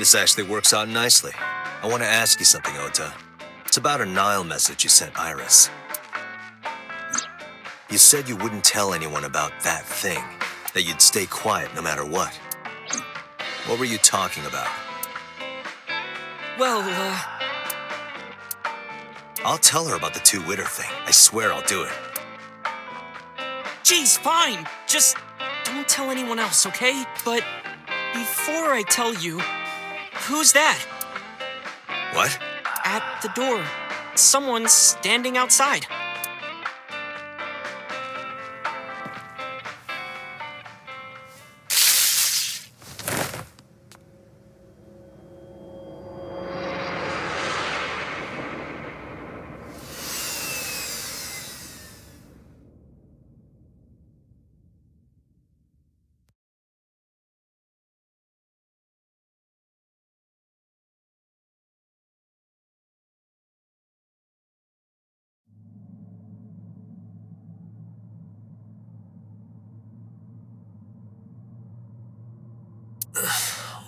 This actually works out nicely. I want to ask you something, Ota. It's about a Nile message you sent Iris. You said you wouldn't tell anyone about that thing, that you'd stay quiet no matter what. What were you talking about? Well, I'll tell her about the two-witter thing. I swear I'll do it. geez, fine. Just don't tell anyone else, okay? But before I tell you, who's that? What? At the door. Someone's standing outside.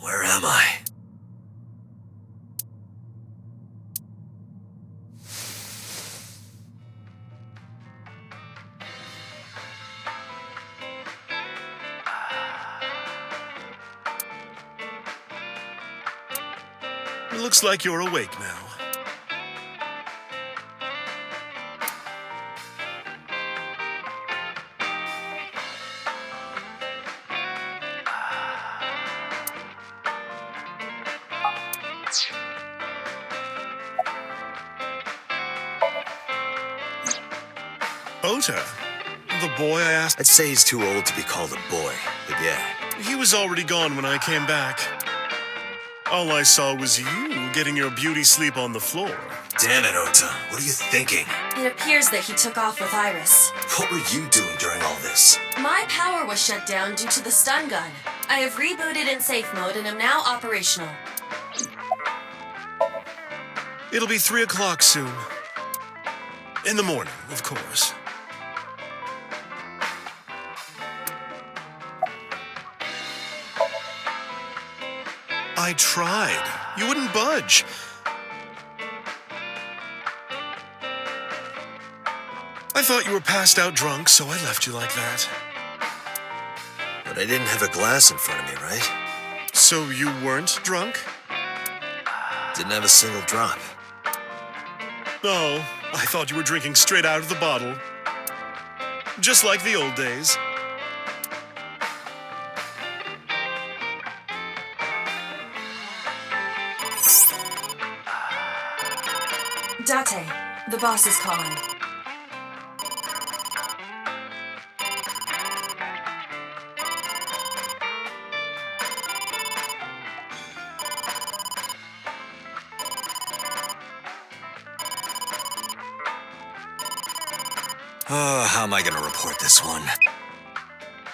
Where am I? It looks like you're awake now. Ota, the boy I asked... I'd say he's too old to be called a boy, but yeah. He was already gone when I came back. All I saw was you getting your beauty sleep on the floor. Damn it, Ota. What are you thinking? It appears that he took off with Iris. What were you doing during all this? My power was shut down due to the stun gun. I have rebooted in safe mode and am now operational. It'll be 3 o'clock soon. In the morning, of course. I tried. You wouldn't budge. I thought you were passed out drunk, so I left you like that. But I didn't have a glass in front of me, right? So you weren't drunk? Didn't have a single drop. Oh, I thought you were drinking straight out of the bottle. Just like the old days. Date, the boss is calling. Oh, how am I gonna report this one?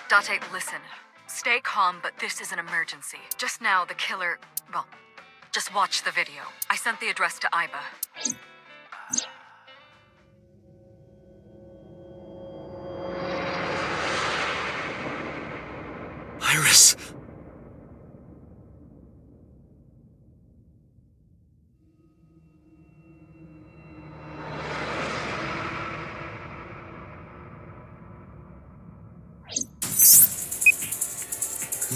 Date, listen. Stay calm, but this is an emergency. Just now, the killer... Well, just watch the video. I sent the address to Iba. Iris!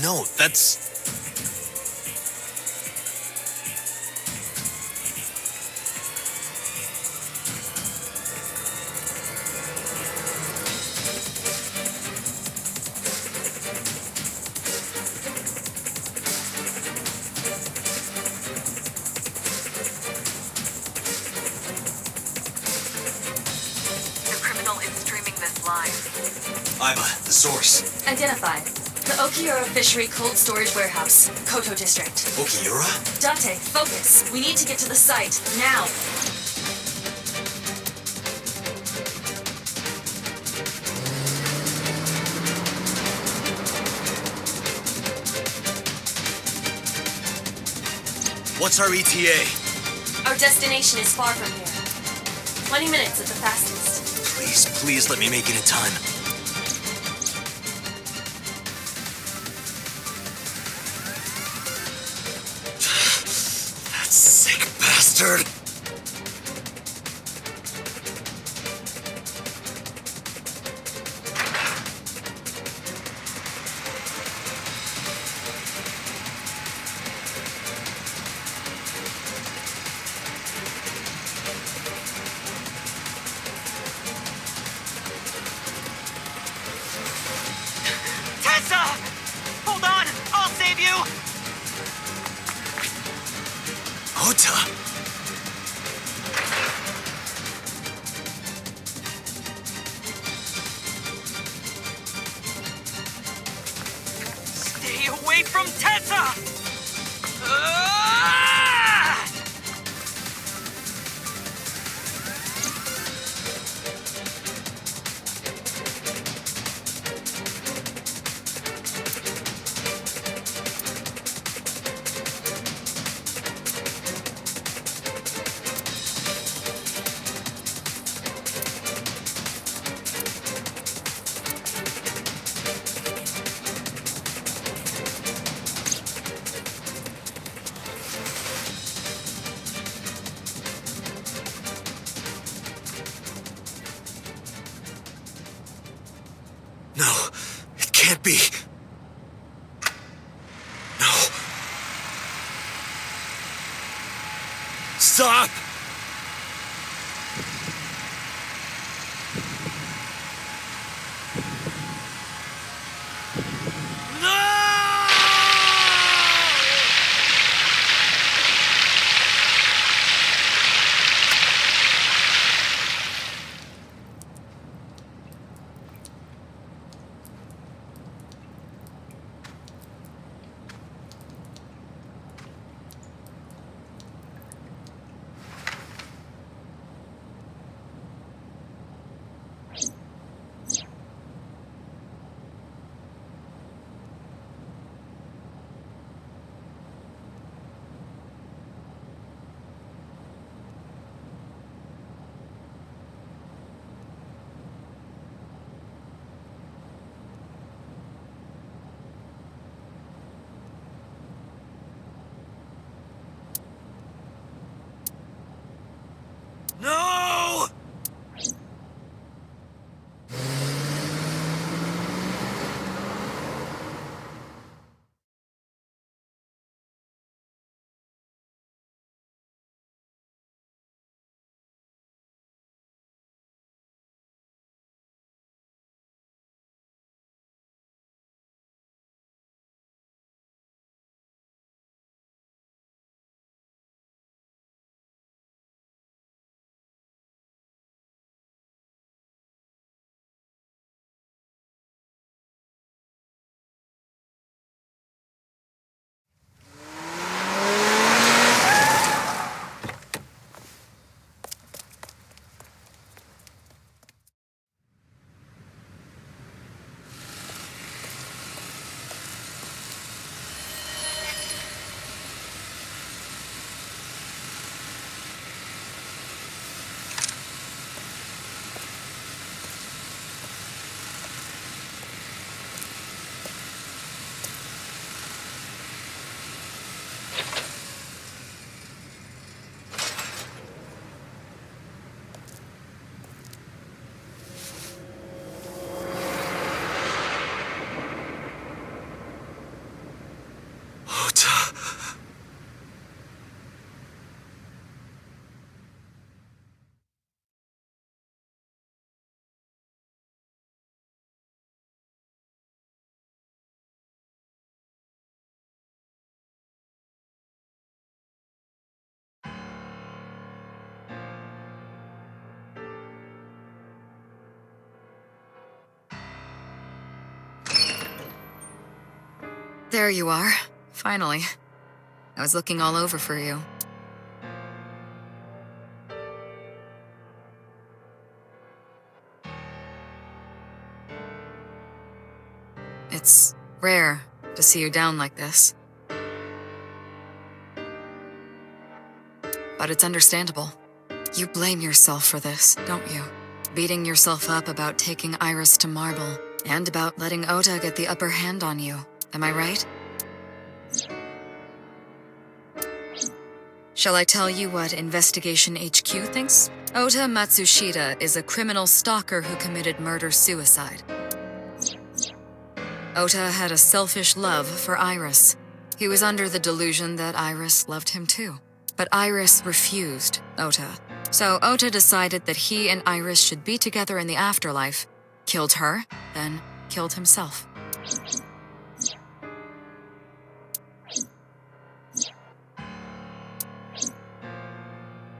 No, that's... The criminal is streaming this live. Iba, the source. Identified. The Okiura Fishery Cold Storage Warehouse, Koto District. Okiura? Date, focus. We need to get to the site, now. What's our ETA? Our destination is far from here. 20 minutes at the fastest. Please, please let me make it in time. bastard! Tessa! Hold on! I'll save you! Ota! Stay away from Tessa! Ah! No, it can't be. No. Stop! No! Ota. There you are. Finally. I was looking all over for you. It's rare to see you down like this. But it's understandable. You blame yourself for this, don't you? Beating yourself up about taking Iris to Marble, and about letting Ota get the upper hand on you. Am I right? Shall I tell you what Investigation HQ thinks? Ota Matsushita is a criminal stalker who committed murder-suicide. Ota had a selfish love for Iris. He was under the delusion that Iris loved him too. But Iris refused Ota. So Ota decided that he and Iris should be together in the afterlife, killed her, then killed himself.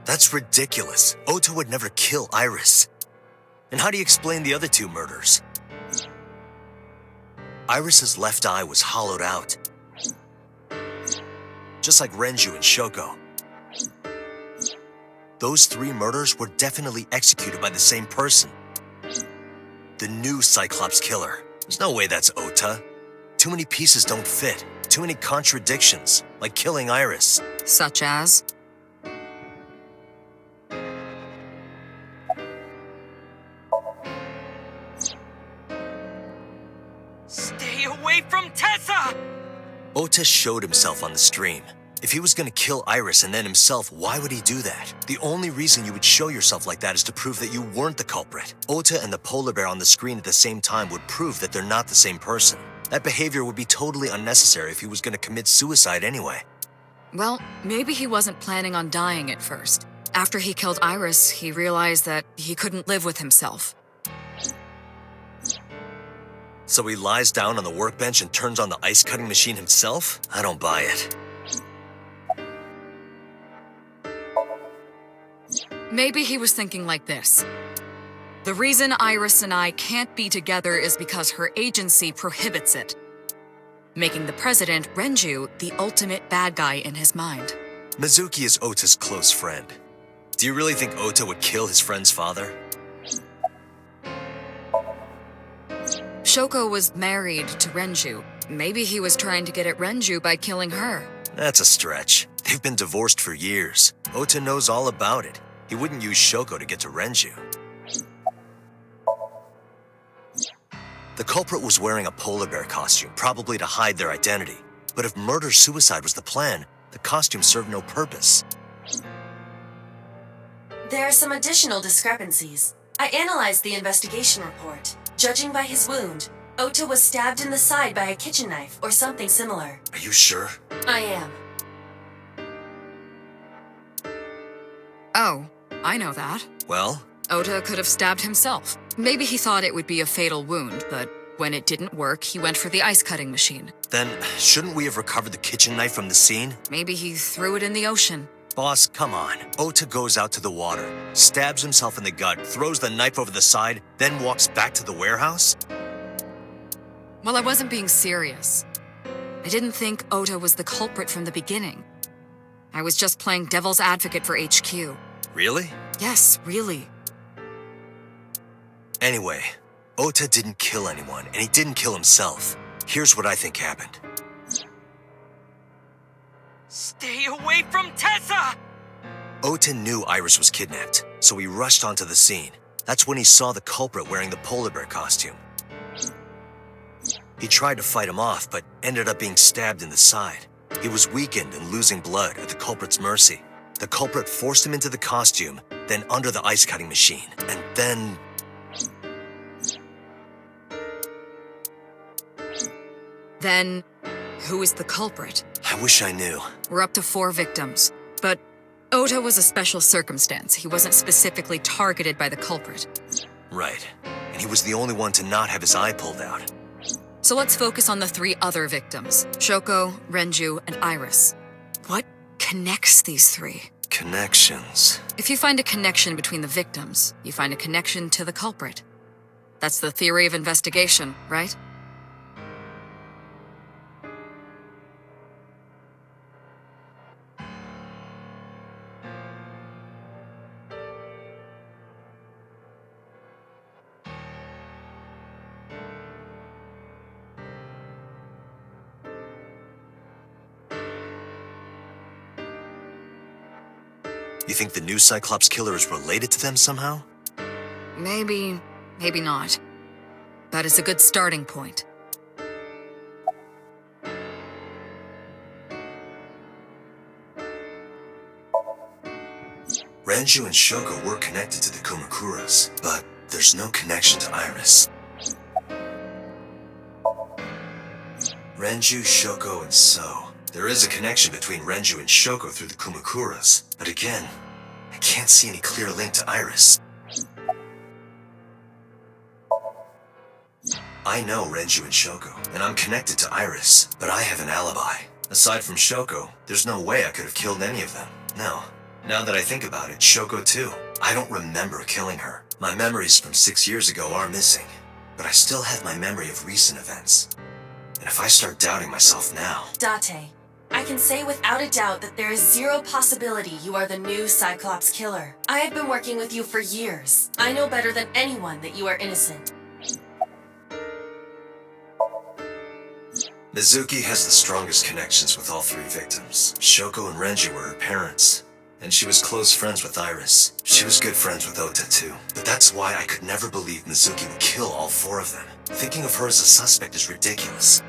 That's ridiculous. Ota would never kill Iris. And how do you explain the other two murders? Iris's left eye was hollowed out. Just like Renju and Shoko. Those 3 murders were definitely executed by the same person. The new Cyclops killer. There's no way that's Ota. Too many pieces don't fit. Too many contradictions, like killing Iris. Such as? Stay away from Tessa! Ota showed himself on the stream. If he was gonna kill Iris and then himself, why would he do that? The only reason you would show yourself like that is to prove that you weren't the culprit. Ota and the polar bear on the screen at the same time would prove that they're not the same person. That behavior would be totally unnecessary if he was gonna commit suicide anyway. Well, maybe he wasn't planning on dying at first. After he killed Iris, he realized that he couldn't live with himself. So he lies down on the workbench and turns on the ice cutting machine himself? I don't buy it. Maybe he was thinking like this. The reason Iris and I can't be together is because her agency prohibits it, making the president, Renju, the ultimate bad guy in his mind. Mizuki is Ota's close friend. Do you really think Ota would kill his friend's father? Shoko was married to Renju. Maybe he was trying to get at Renju by killing her. That's a stretch. They've been divorced for years. Ota knows all about it. He wouldn't use Shoko to get to Renju. The culprit was wearing a polar bear costume, probably to hide their identity. But if murder-suicide was the plan, the costume served no purpose. There are some additional discrepancies. I analyzed the investigation report. Judging by his wound, Ota was stabbed in the side by a kitchen knife or something similar. Are you sure? I am. Oh, I know that. Well? Ota could have stabbed himself. Maybe he thought it would be a fatal wound, but when it didn't work, he went for the ice-cutting machine. Then, shouldn't we have recovered the kitchen knife from the scene? Maybe he threw it in the ocean. Boss, come on. Ota goes out to the water, stabs himself in the gut, throws the knife over the side, then walks back to the warehouse? Well, I wasn't being serious. I didn't think Ota was the culprit from the beginning. I was just playing devil's advocate for HQ. Really? Yes, really. Anyway, Ota didn't kill anyone, and he didn't kill himself. Here's what I think happened. Stay away from Tessa! Ota knew Iris was kidnapped, so he rushed onto the scene. That's when he saw the culprit wearing the polar bear costume. He tried to fight him off, but ended up being stabbed in the side. He was weakened and losing blood at the culprit's mercy. The culprit forced him into the costume, then under the ice-cutting machine, and then... Then, who is the culprit? I wish I knew. We're up to 4 victims, but Ota was a special circumstance. He wasn't specifically targeted by the culprit. Right. And he was the only one to not have his eye pulled out. So let's focus on the 3 other victims, Shoko, Renju, and Iris. What connects these 3? Connections. If you find a connection between the victims, you find a connection to the culprit. That's the theory of investigation, right? You think the new Cyclops killer is related to them somehow? Maybe, maybe not. But it's a good starting point. Renju and Shoko were connected to the Kumakuras, but there's no connection to Iris. Renju, Shoko, and So. There is a connection between Renju and Shoko through the Kumakuras, but again, I can't see any clear link to Iris. I know Renju and Shoko, and I'm connected to Iris, but I have an alibi. Aside from Shoko, there's no way I could have killed any of them. No. Now that I think about it, Shoko too. I don't remember killing her. My memories from 6 years ago are missing, but I still have my memory of recent events. And if I start doubting myself now... Date, I can say without a doubt that there is zero possibility you are the new Cyclops killer. I have been working with you for years. I know better than anyone that you are innocent. Mizuki has the strongest connections with all 3 victims. Shoko and Renju were her parents, and she was close friends with Iris. She was good friends with Ota too. But that's why I could never believe Mizuki would kill all 4 of them. Thinking of her as a suspect is ridiculous.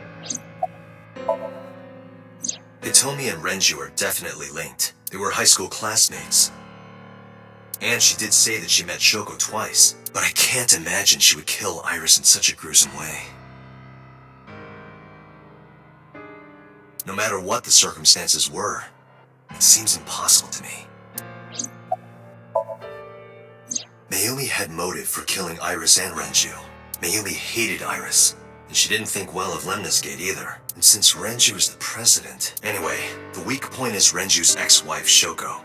Hitomi and Renju are definitely linked. They were high school classmates. And she did say that she met Shoko twice, but I can't imagine she would kill Iris in such a gruesome way. No matter what the circumstances were, it seems impossible to me. Mayumi had motive for killing Iris and Renju. Mayumi hated Iris, and she didn't think well of Lemnis Gate either. And since Renju is the president... Anyway, the weak point is Renju's ex-wife, Shoko.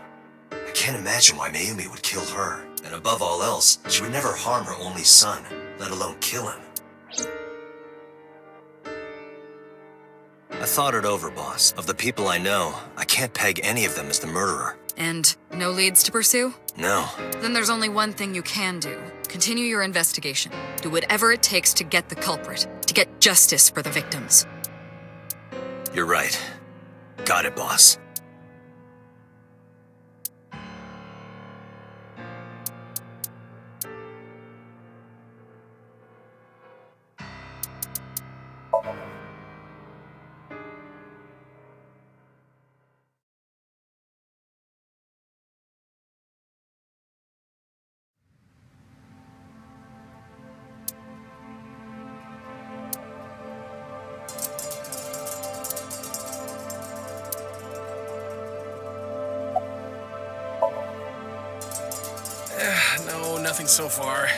I can't imagine why Mayumi would kill her. And above all else, she would never harm her only son, let alone kill him. I thought it over, boss. Of the people I know, I can't peg any of them as the murderer. And no leads to pursue? No. Then there's only one thing you can do. Continue your investigation. Do whatever it takes to get the culprit, to get justice for the victims. You're right. Got it, boss. No, nothing so far.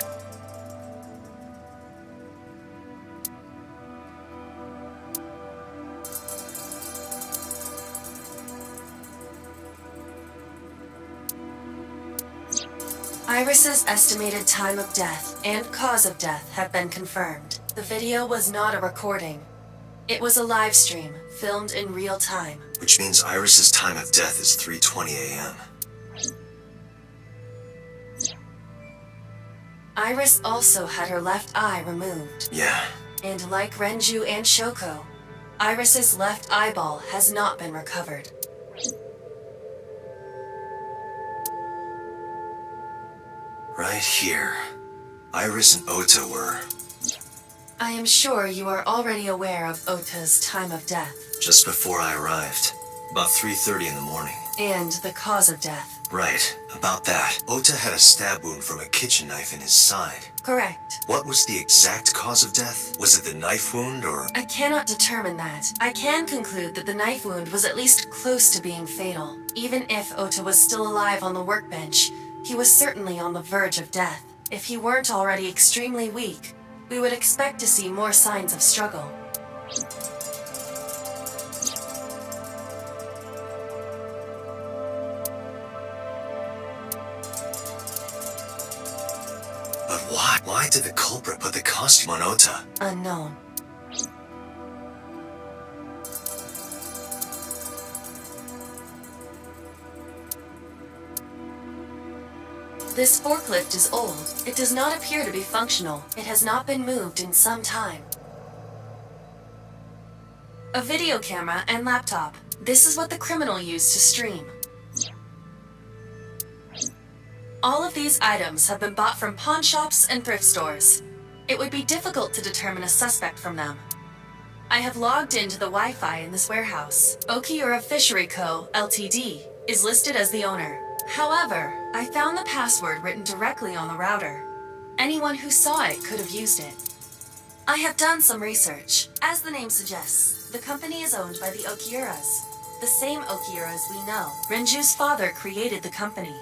Iris's estimated time of death and cause of death have been confirmed. The video was not a recording. It was a live stream, filmed in real time. Which means Iris's time of death is 3:20 a.m. Iris also had her left eye removed. Yeah. And like Renju and Shoko, Iris's left eyeball has not been recovered. Right here. Iris and Ota were... I am sure you are already aware of Ota's time of death. just before I arrived. About 3:30 in the morning. And the cause of death. Right, about that. Ota had a stab wound from a kitchen knife in his side. Correct. What was the exact cause of death? Was it the knife wound or... I cannot determine that. I can conclude that the knife wound was at least close to being fatal. Even if Ota was still alive on the workbench, he was certainly on the verge of death. If he weren't already extremely weak, we would expect to see more signs of struggle. But why? Why did the culprit put the costume on Ota? Unknown. This forklift is old. It does not appear to be functional. It has not been moved in some time. A video camera and laptop. This is what the criminal used to stream. All of these items have been bought from pawn shops and thrift stores. It would be difficult to determine a suspect from them. I have logged into the Wi-Fi in this warehouse. Okiura Fishery Co., Ltd., is listed as the owner. However, I found the password written directly on the router. Anyone who saw it could have used it. I have done some research. As the name suggests, the company is owned by the Okiuras. The same Okiuras we know. Renju's father created the company.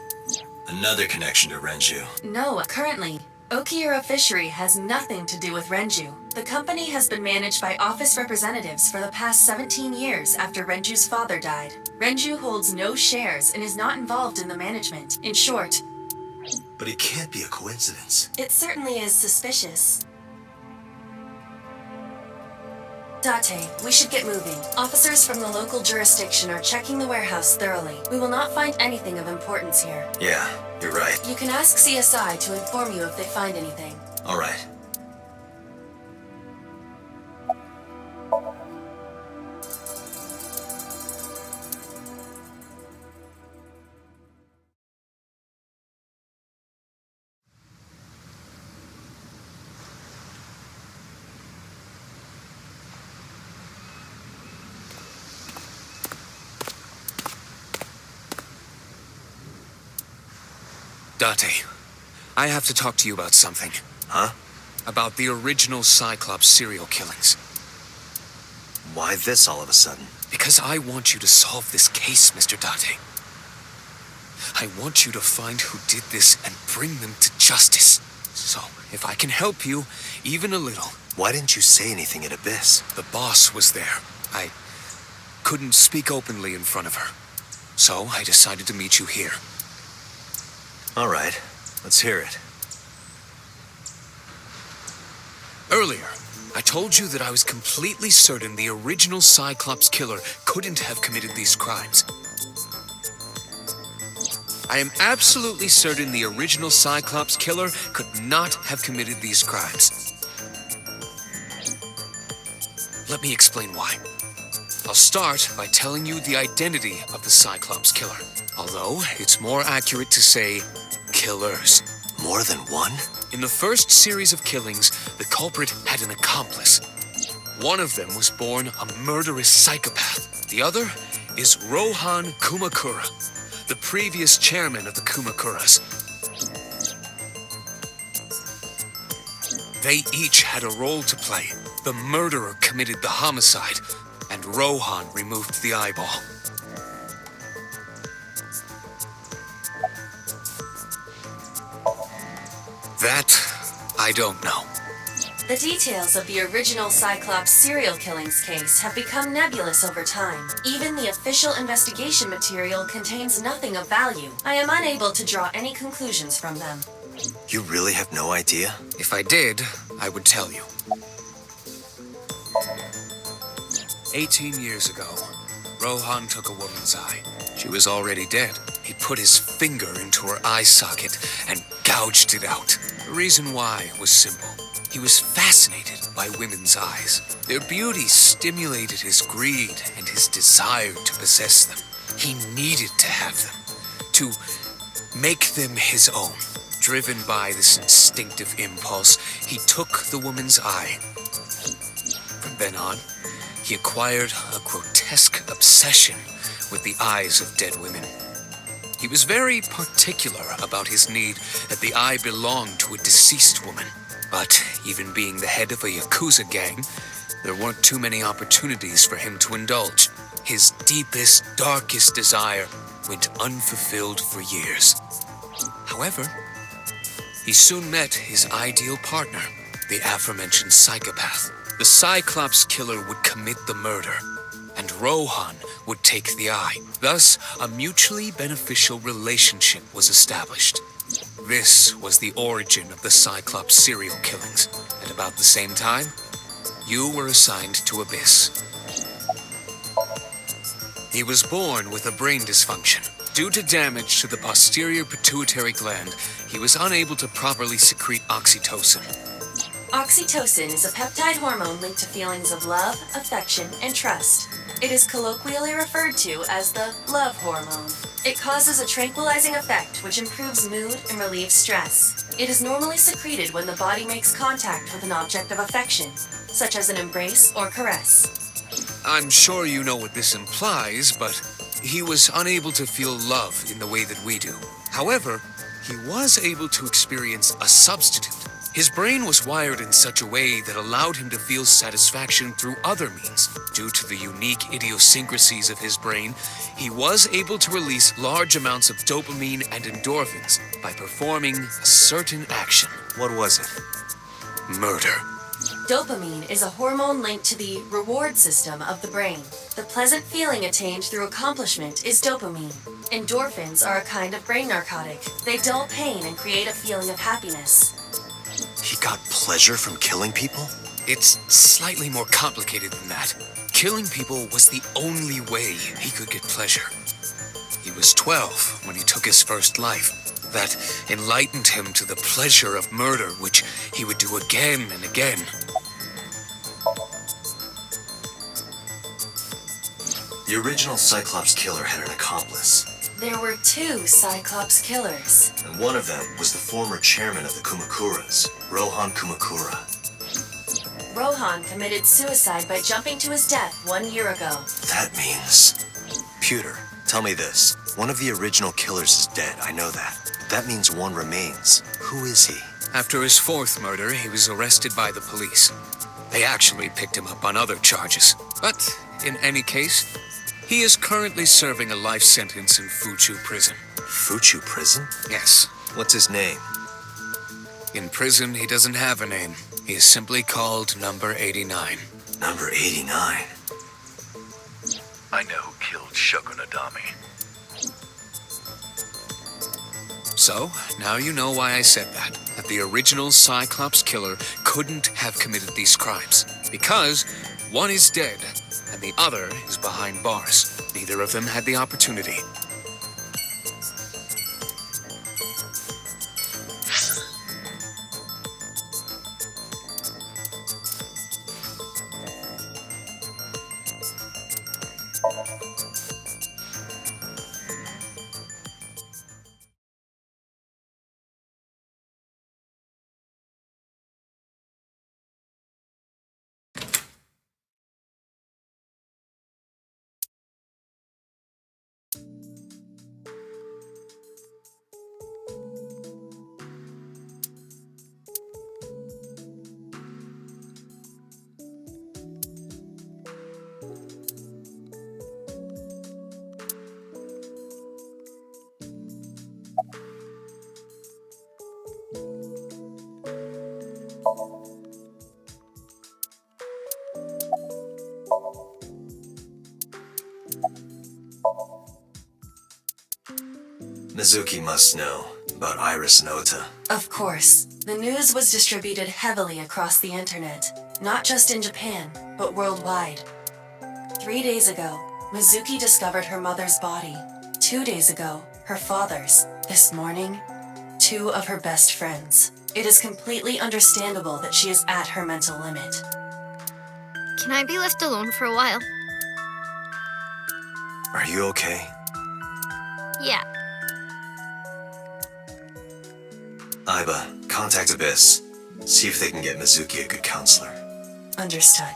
Another connection to Renju. No, currently, Okiura Fishery has nothing to do with Renju. The company has been managed by office representatives for the past 17 years after Renju's father died. Renju holds no shares and is not involved in the management. In short, But it can't be a coincidence. it certainly is suspicious. Date, we should get moving. Officers from the local jurisdiction are checking the warehouse thoroughly. We will not find anything of importance here. Yeah, you're right. You can ask CSI to inform you if they find anything. All right. Date, I have to talk to you about something. Huh? About the original Cyclops serial killings. Why this all of a sudden? Because I want you to solve this case, Mr. Date. I want you to find who did this and bring them to justice. So, if I can help you, even a little. Why didn't you say anything at Abyss? The boss was there. I couldn't speak openly in front of her. So, I decided to meet you here. All right, let's hear it. Earlier, I told you that I was completely certain the original Cyclops killer couldn't have committed these crimes. I am absolutely certain the original Cyclops killer could not have committed these crimes. Let me explain why. I'll start by telling you the identity of the Cyclops killer, although it's more accurate to say killers. More than one? In the first series of killings, the culprit had an accomplice. One of them was born a murderous psychopath. The other is Rohan Kumakura, the previous chairman of the Kumakuras. They each had a role to play. The murderer committed the homicide, and Rohan removed the eyeball. That, I don't know. The details of the original Cyclops serial killings case have become nebulous over time. Even the official investigation material contains nothing of value. I am unable to draw any conclusions from them. You really have no idea? If I did, I would tell you. 18 years ago, Rohan took a woman's eye. She was already dead. He put his finger into her eye socket and gouged it out. The reason why was simple. He was fascinated by women's eyes. Their beauty stimulated his greed and his desire to possess them. He needed to have them, to make them his own. Driven by this instinctive impulse, he took the woman's eye. From then on, he acquired a grotesque obsession with the eyes of dead women. He was very particular about his need that the eye belonged to a deceased woman. But even being the head of a Yakuza gang, there weren't too many opportunities for him to indulge. His deepest, darkest desire went unfulfilled for years. However, he soon met his ideal partner, the aforementioned psychopath. The Cyclops killer would commit the murder, and Rohan would take the eye. Thus, a mutually beneficial relationship was established. This was the origin of the Cyclops serial killings. At about the same time, you were assigned to Abyss. He was born with a brain dysfunction. Due to damage to the posterior pituitary gland, he was unable to properly secrete oxytocin. Oxytocin is a peptide hormone linked to feelings of love, affection, and trust. It is colloquially referred to as the love hormone. It causes a tranquilizing effect which improves mood and relieves stress. It is normally secreted when the body makes contact with an object of affection, such as an embrace or caress. I'm sure you know what this implies, but he was unable to feel love in the way that we do. However, he was able to experience a substitute. His brain was wired in such a way that allowed him to feel satisfaction through other means. Due to the unique idiosyncrasies of his brain, he was able to release large amounts of dopamine and endorphins by performing a certain action. What was it? Murder. Dopamine is a hormone linked to the reward system of the brain. The pleasant feeling attained through accomplishment is dopamine. Endorphins are a kind of brain narcotic. They dull pain and create a feeling of happiness. He got pleasure from killing people? It's slightly more complicated than that. Killing people was the only way he could get pleasure. He was 12 when he took his first life. That enlightened him to the pleasure of murder, which he would do again and again. The original Cyclops killer had an accomplice, There were 2 Cyclops killers. and one of them was the former chairman of the Kumakuras, Rohan Kumakura. Rohan committed suicide by jumping to his death 1 year ago. That means... Pewter, tell me this. One of the original killers is dead, I know that. That means one remains. Who is he? After his 4th murder, he was arrested by the police. They actually picked him up on other charges. But, in any case, he is currently serving a life sentence in Fuchu prison. Fuchu prison? Yes. What's his name? In prison, he doesn't have a name. He is simply called Number 89. Number 89. I know who killed Shogunadami. So, now you know why I said that the original Cyclops killer couldn't have committed these crimes. Because one is dead, and the other is behind bars. Neither of them had the opportunity. Mizuki must know about Iris and Ota. Of course, the news was distributed heavily across the internet, not just in Japan, but worldwide. 3 days ago, Mizuki discovered her mother's body. 2 days ago, her father's. This morning, 2 of her best friends. It is completely understandable that she is at her mental limit. Can I be left alone for a while? Are you okay? Yeah. Aiba, contact Abyss. See if they can get Mizuki a good counselor. Understood.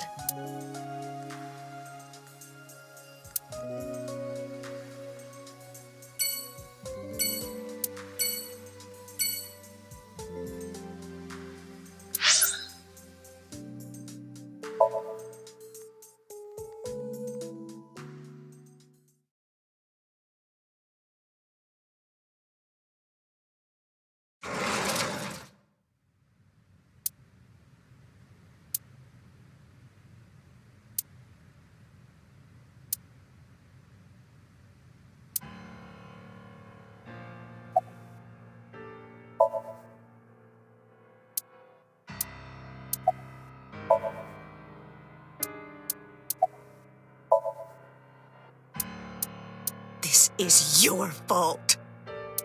This is your fault.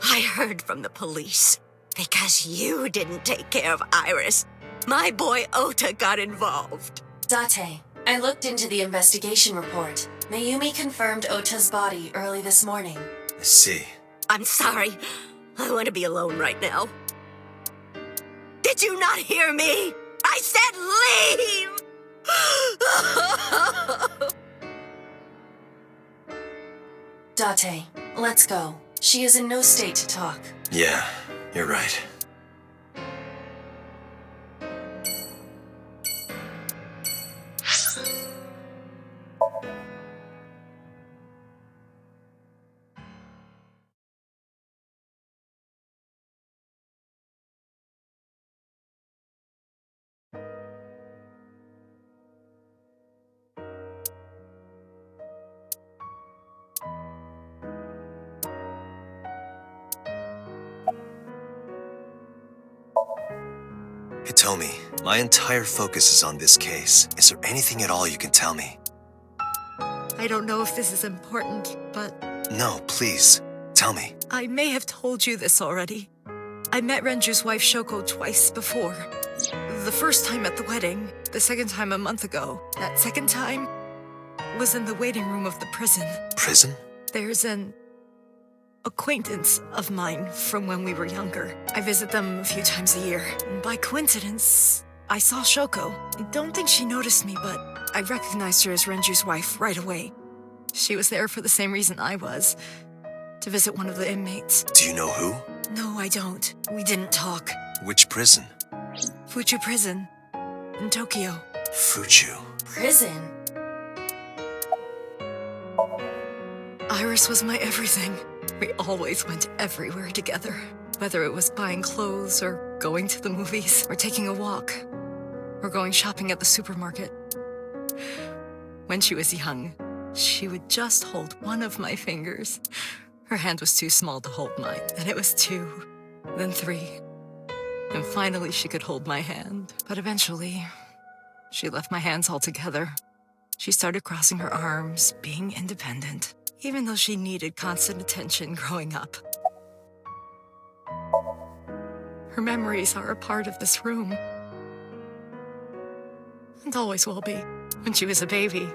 I heard from the police. Because you didn't take care of Iris, my boy Ota got involved. Date, I looked into the investigation report. Mayumi confirmed Ota's body early this morning. I see. I'm sorry. I want to be alone right now. Did you not hear me? I said leave! Date, let's go. She is in no state to talk. Yeah, you're right. Hitomi, my entire focus is on this case. Is there anything at all you can tell me? I don't know if this is important, but No, please. Tell me. I may have told you this already. I met Renju's wife Shoko twice before. The first time at the wedding, the second time a month ago. That second time was in the waiting room of the prison. Prison? There's an acquaintance of mine from when we were younger. I visit them a few times a year. And by coincidence, I saw Shoko. I don't think she noticed me, but I recognized her as Renju's wife right away. She was there for the same reason I was, to visit one of the inmates. Do you know who? No, I don't. We didn't talk. Which prison? Fuchu Prison, in Tokyo. Fuchu. Prison? Iris was my everything. We always went everywhere together. Whether it was buying clothes, or going to the movies, or taking a walk, or going shopping at the supermarket. When she was young, she would just hold one of my fingers. Her hand was too small to hold mine. Then it was 2, then 3. And finally she could hold my hand. But eventually, she left my hands altogether. She started crossing her arms, being independent, even though she needed constant attention growing up. Her memories are a part of this room. And always will be. When she was a baby,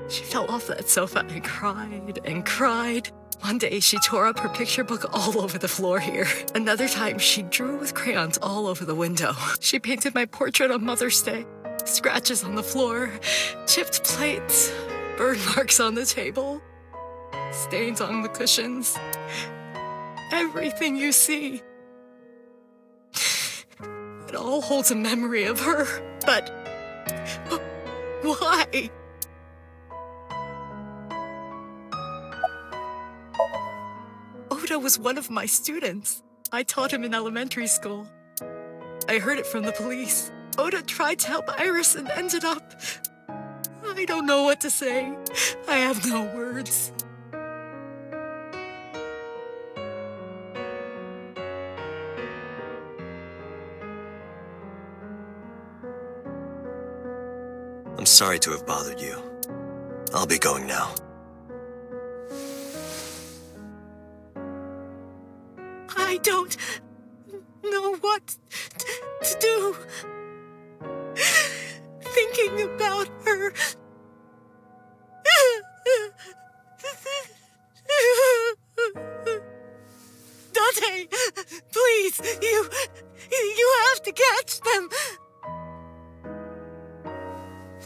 she fell off that sofa and cried and cried. One day, she tore up her picture book all over the floor here. Another time, she drew with crayons all over the window. She painted my portrait on Mother's Day. Scratches on the floor, chipped plates, burn marks on the table, stains on the cushions. Everything you see. It all holds a memory of her, but why? Oda was one of my students. I taught him in elementary school. I heard it from the police. Oda tried to help Iris and ended up... I don't know what to say. I have no words. I'm sorry to have bothered you. I'll be going now. I don't know what to do. Thinking about her. Dante, please, you have to catch them.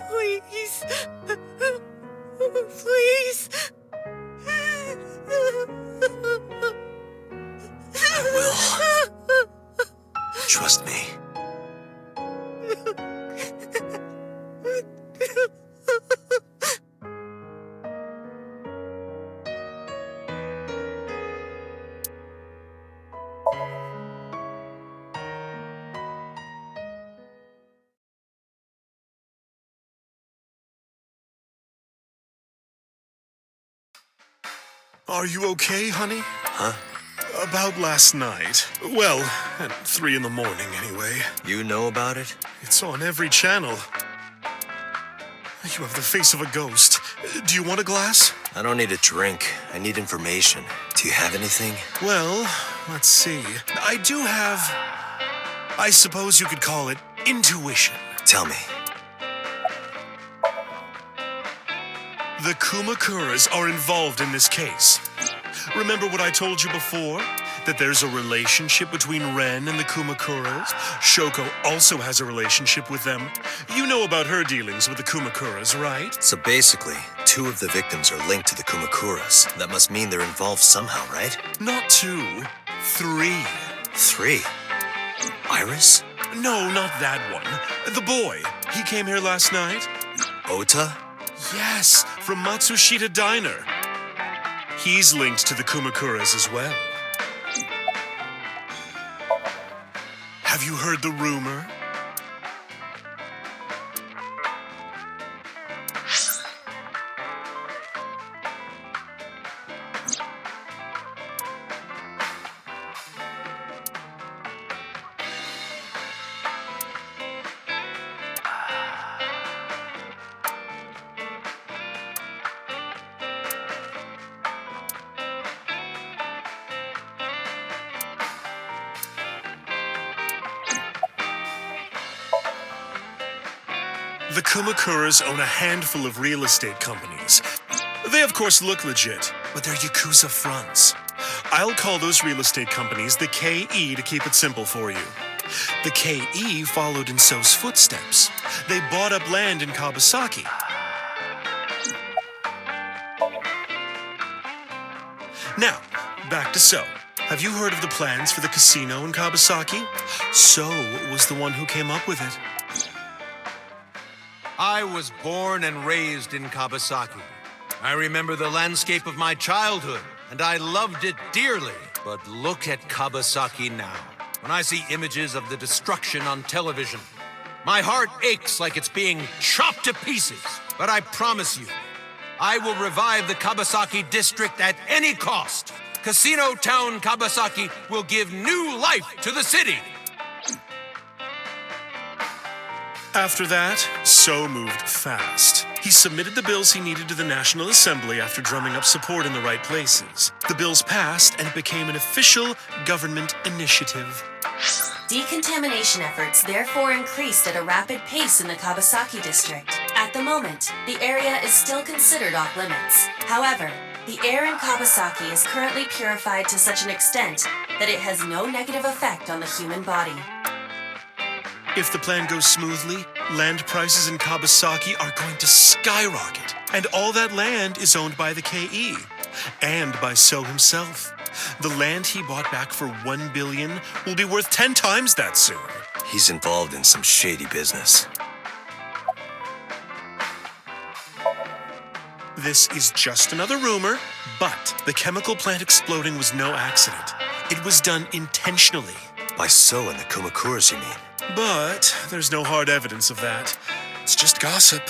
Please. Please. I will. Trust me. Are you okay, honey? Huh? About last night. Well, at 3 in the morning, anyway. You know about it? It's on every channel. You have the face of a ghost. Do you want a glass? I don't need a drink. I need information. Do you have anything? Well, let's see. I do have... I suppose you could call it intuition. Tell me. The Kumakuras are involved in this case. Remember what I told you before? That there's a relationship between Ren and the Kumakuras? Shoko also has a relationship with them. You know about her dealings with the Kumakuras, right? So basically, 2 of the victims are linked to the Kumakuras, that must mean they're involved somehow, right? Not 2, 3. 3? Iris? No, not that one. The boy. He came here last night. Ota? Yes, from Matsushita Diner. He's linked to the Kumakuras as well. Have you heard the rumor? The Kumakuras own a handful of real estate companies. They, of course, look legit, but they're Yakuza fronts. I'll call those real estate companies the KE to keep it simple for you. The KE followed in So's footsteps. They bought up land in Kawasaki. Now, back to So. Have you heard of the plans for the casino in Kawasaki? So was the one who came up with it. I was born and raised in Kawasaki. I remember the landscape of my childhood, and I loved it dearly. But look at Kawasaki now. When I see images of the destruction on television, my heart aches like it's being chopped to pieces. But I promise you, I will revive the Kawasaki district at any cost. Casino Town Kawasaki will give new life to the city. After that, So moved fast. He submitted the bills he needed to the National Assembly after drumming up support in the right places. The bills passed, and it became an official government initiative. Decontamination efforts therefore increased at a rapid pace in the Kawasaki district. At the moment, the area is still considered off limits. However, the air in Kawasaki is currently purified to such an extent that it has no negative effect on the human body. If the plan goes smoothly, land prices in Kawasaki are going to skyrocket. And all that land is owned by the KE. And by So himself. The land he bought back for $1 billion will be worth 10 times that soon. He's involved in some shady business. This is just another rumor, but the chemical plant exploding was no accident. It was done intentionally. By So and the Kumakuras, you mean? But there's no hard evidence of that. It's just gossip.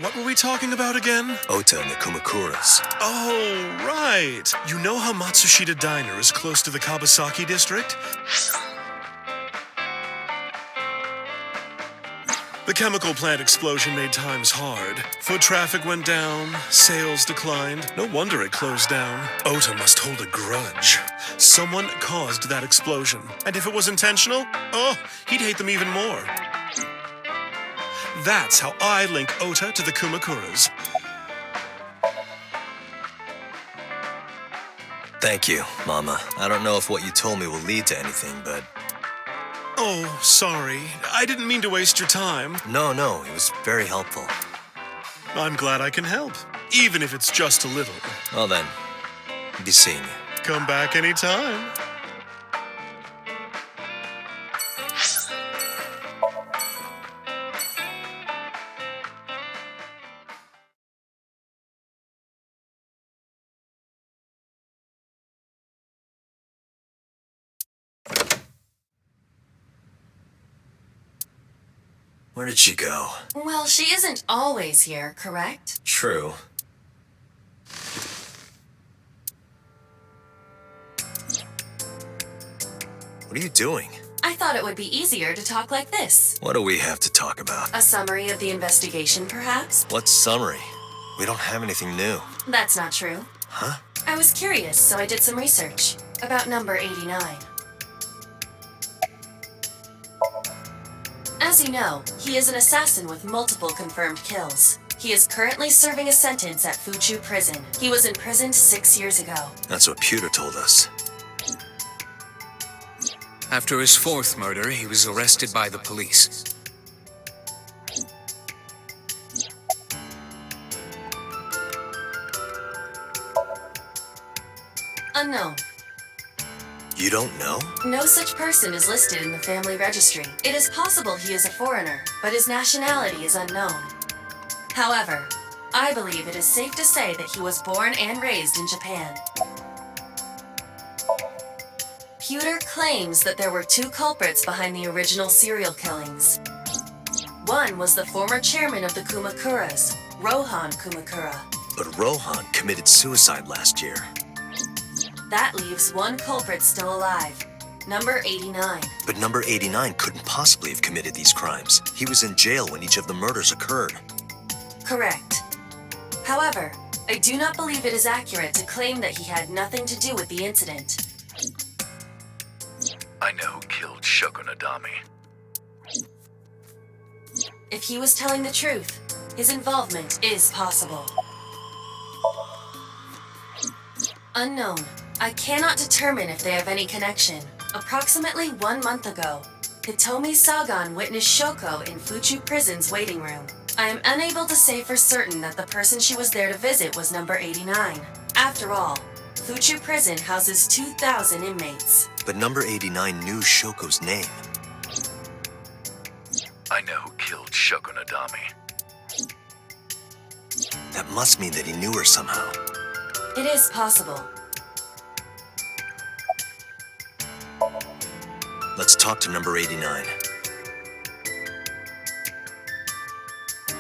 What were we talking about again? Ota and the Kumakuras. Oh, right. You know how Matsushita Diner is close to the Kawasaki district? The chemical plant explosion made times hard. Foot traffic went down, sales declined. No wonder it closed down. Ota must hold a grudge. Someone caused that explosion. And if it was intentional, he'd hate them even more. That's how I link Ota to the Kumakuras. Thank you, Mama. I don't know if what you told me will lead to anything, but... Oh, sorry. I didn't mean to waste your time. No, it was very helpful. I'm glad I can help, even if it's just a little. Well then, be seeing you. Come back anytime. Where did she go? Well, she isn't always here, correct? True. What are you doing? I thought it would be easier to talk like this. What do we have to talk about? A summary of the investigation, perhaps? What summary? We don't have anything new. That's not true. Huh? I was curious, so I did some research about number 89. As you know, he is an assassin with multiple confirmed kills. He is currently serving a sentence at Fuchu Prison. He was imprisoned 6 years ago. That's what Pewter told us. After his 4th murder, he was arrested by the police. Unknown. You don't know? No such person is listed in the family registry. It is possible he is a foreigner, but his nationality is unknown. However, I believe it is safe to say that he was born and raised in Japan. Pewter claims that there were two culprits behind the original serial killings. One was the former chairman of the Kumakuras, Rohan Kumakura. But Rohan committed suicide last year. That leaves one culprit still alive, number 89. But number 89 couldn't possibly have committed these crimes. He was in jail when each of the murders occurred. Correct. However, I do not believe it is accurate to claim that he had nothing to do with the incident. I know who killed Shoko Nadami. If he was telling the truth, his involvement is possible. Unknown. I cannot determine if they have any connection. Approximately 1 month ago, Hitomi Sagan witnessed Shoko in Fuchu Prison's waiting room. I am unable to say for certain that the person she was there to visit was number 89. After all, Fuchu Prison houses 2,000 inmates. But number 89 knew Shoko's name. I know who killed Shoko Nadami. That must mean that he knew her somehow. It is possible. Let's talk to number 89.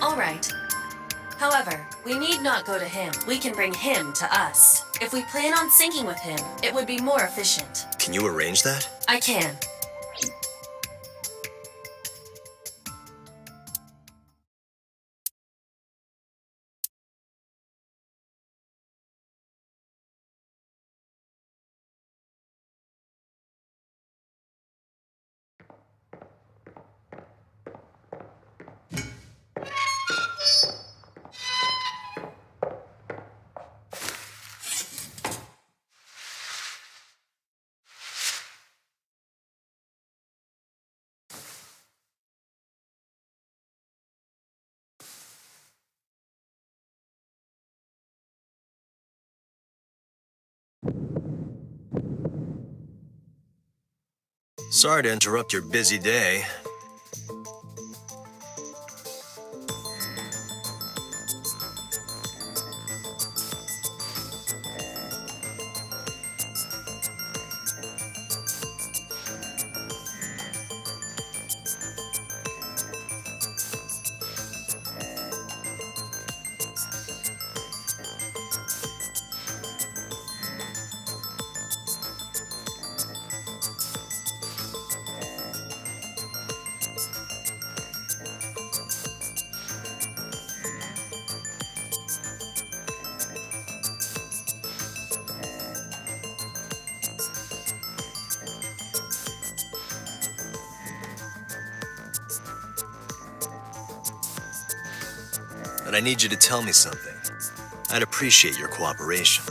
All right. However, we need not go to him. We can bring him to us. If we plan on syncing with him, it would be more efficient. Can you arrange that? I can. Sorry to interrupt your busy day. But I need you to tell me something. I'd appreciate your cooperation.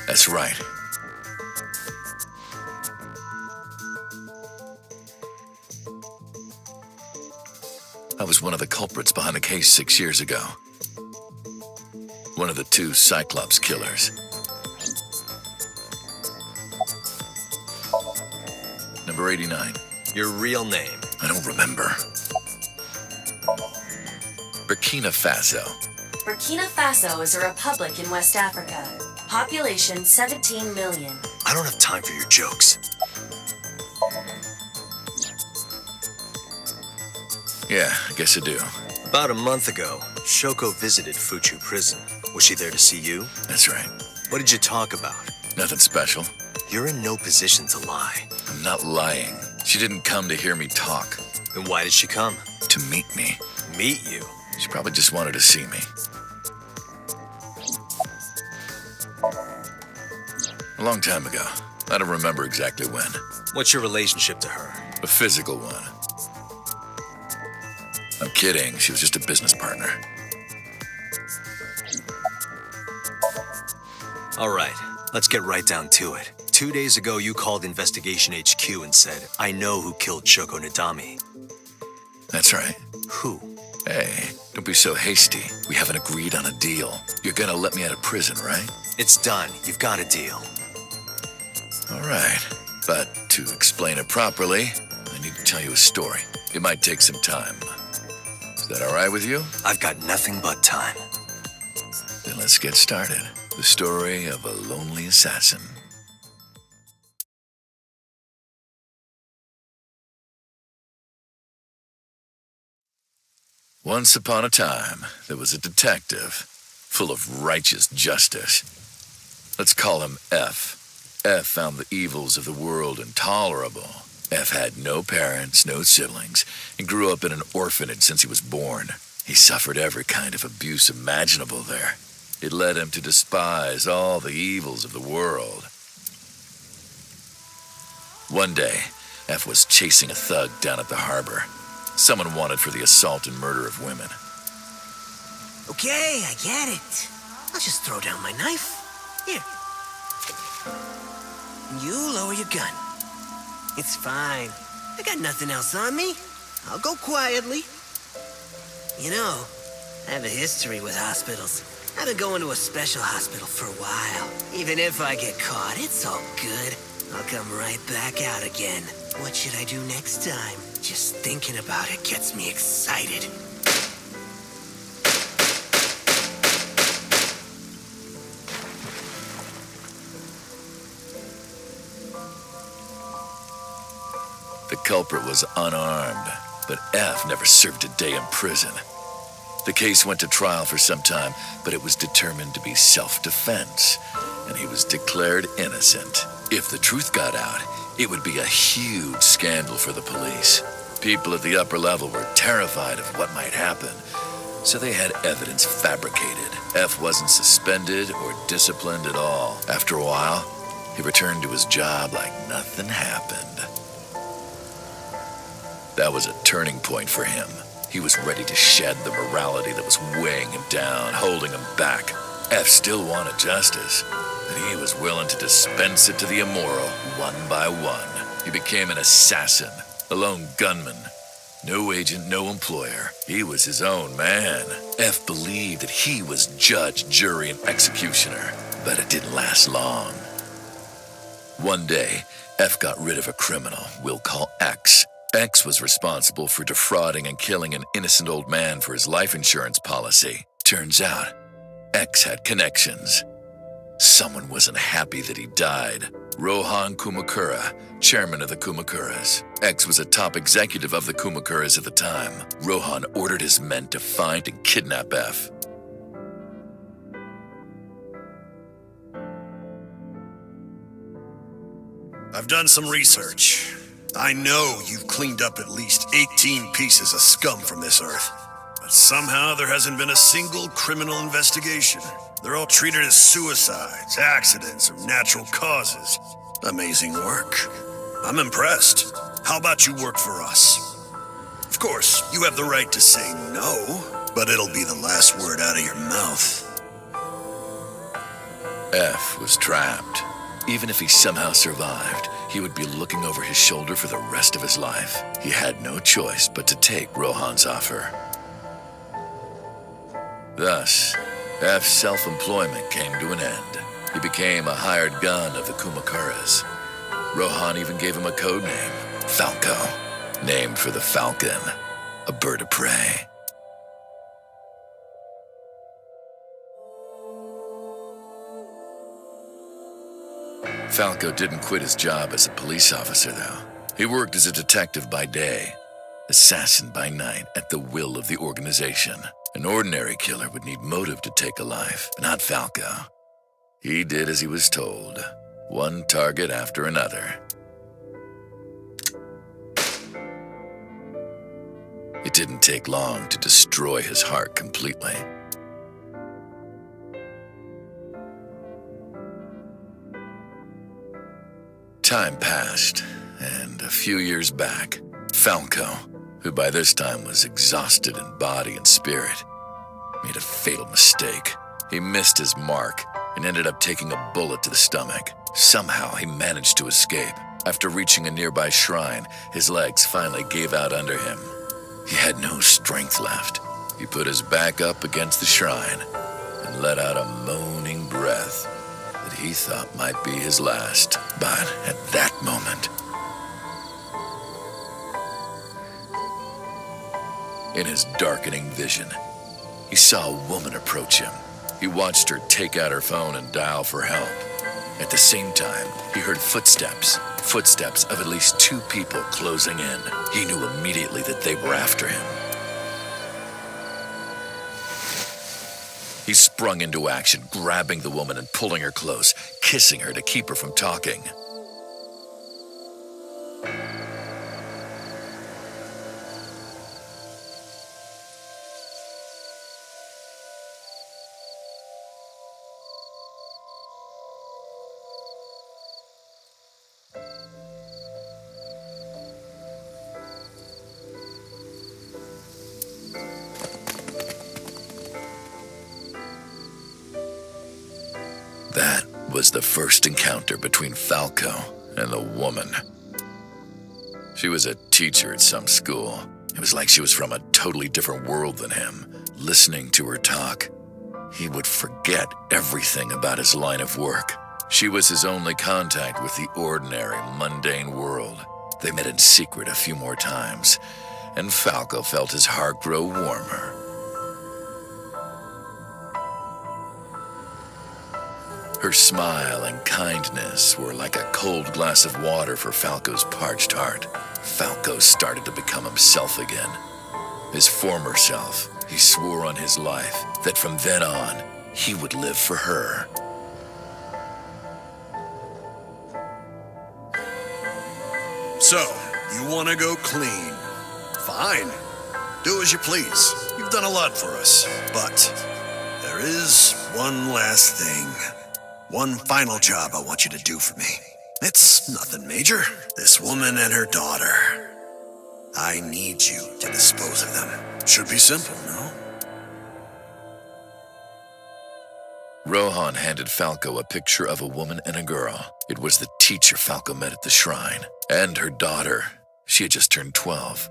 That's right. I was one of the culprits behind the case 6 years ago. One of the two Cyclops killers. Number 89. Your real name? I don't remember. Burkina Faso. Burkina Faso is a republic in West Africa. Population 17 million. I don't have time for your jokes. Yeah, I guess I do. About a month ago, Shoko visited Fuchu Prison. Was she there to see you? That's right. What did you talk about? Nothing special. You're in no position to lie. I'm not lying. She didn't come to hear me talk. Then why did she come? To meet me. Meet you? She probably just wanted to see me. A long time ago. I don't remember exactly when. What's your relationship to her? A physical one. I'm kidding. She was just a business partner. All right, let's get right down to it. 2 days ago, you called Investigation HQ and said, I know who killed Shoko Nadami. That's right. Who? Hey, don't be so hasty. We haven't agreed on a deal. You're gonna let me out of prison, right? It's done. You've got a deal. All right. But to explain it properly, I need to tell you a story. It might take some time. Is that all right with you? I've got nothing but time. Then let's get started. The story of a lonely assassin. Once upon a time, there was a detective, full of righteous justice. Let's call him F. F found the evils of the world intolerable. F had no parents, no siblings, and grew up in an orphanage since he was born. He suffered every kind of abuse imaginable there. It led him to despise all the evils of the world. One day, F was chasing a thug down at the harbor. Someone wanted for the assault and murder of women. Okay, I get it. I'll just throw down my knife. Here. You lower your gun. It's fine. I got nothing else on me. I'll go quietly. You know, I have a history with hospitals. I've been going to a special hospital for a while. Even if I get caught, it's all good. I'll come right back out again. What should I do next time? Just thinking about it gets me excited. The culprit was unarmed, but F never served a day in prison. The case went to trial for some time, but it was determined to be self-defense, and he was declared innocent. If the truth got out, it would be a huge scandal for the police. People at the upper level were terrified of what might happen, so they had evidence fabricated. F wasn't suspended or disciplined at all. After a while, he returned to his job like nothing happened. That was a turning point for him. He was ready to shed the morality that was weighing him down, holding him back. F still wanted justice, but he was willing to dispense it to the immoral one by one. He became an assassin, a lone gunman. No agent, no employer. He was his own man. F believed that he was judge, jury, and executioner, but it didn't last long. One day, F got rid of a criminal we'll call X. X was responsible for defrauding and killing an innocent old man for his life insurance policy. Turns out, X had connections. Someone wasn't happy that he died. Rohan Kumakura, chairman of the Kumakuras. X was a top executive of the Kumakuras at the time. Rohan ordered his men to find and kidnap F. I've done some research. I know you've cleaned up at least 18 pieces of scum from this earth. But somehow there hasn't been a single criminal investigation. They're all treated as suicides, accidents, or natural causes. Amazing work. I'm impressed. How about you work for us? Of course, you have the right to say no, but it'll be the last word out of your mouth. F was trapped. Even if he somehow survived, he would be looking over his shoulder for the rest of his life. He had no choice but to take Rohan's offer. Thus, F's self-employment came to an end. He became a hired gun of the Kumakuras. Rohan even gave him a code name, Falco, named for the falcon, a bird of prey. Falco didn't quit his job as a police officer, though. He worked as a detective by day, assassin by night, at the will of the organization. An ordinary killer would need motive to take a life, but not Falco. He did as he was told, one target after another. It didn't take long to destroy his heart completely. Time passed, and a few years back, Falco, who by this time was exhausted in body and spirit, made a fatal mistake. He missed his mark and ended up taking a bullet to the stomach. Somehow he managed to escape. After reaching a nearby shrine, his legs finally gave out under him. He had no strength left. He put his back up against the shrine and let out a moaning breath that he thought might be his last. But at that moment, in his darkening vision, he saw a woman approach him. He watched her take out her phone and dial for help. At the same time, he heard footsteps of at least 2 people closing in. He knew immediately that they were after him. He sprung into action, grabbing the woman and pulling her close, kissing her to keep her from talking. That was the first encounter between Falco and the woman. She was a teacher at some school. It was like she was from a totally different world than him. Listening to her talk, he would forget everything about his line of work. She was his only contact with the ordinary, mundane world. They met in secret a few more times, and Falco felt his heart grow warmer. Her smile and kindness were like a cold glass of water for Falco's parched heart. Falco started to become himself again. His former self. He swore on his life that from then on, he would live for her. So, you want to go clean? Fine. Do as you please. You've done a lot for us. But there is one last thing. One final job I want you to do for me. It's nothing major. This woman and her daughter. I need you to dispose of them. Should be simple, no? Rohan handed Falco a picture of a woman and a girl. It was the teacher Falco met at the shrine. And her daughter. She had just turned 12.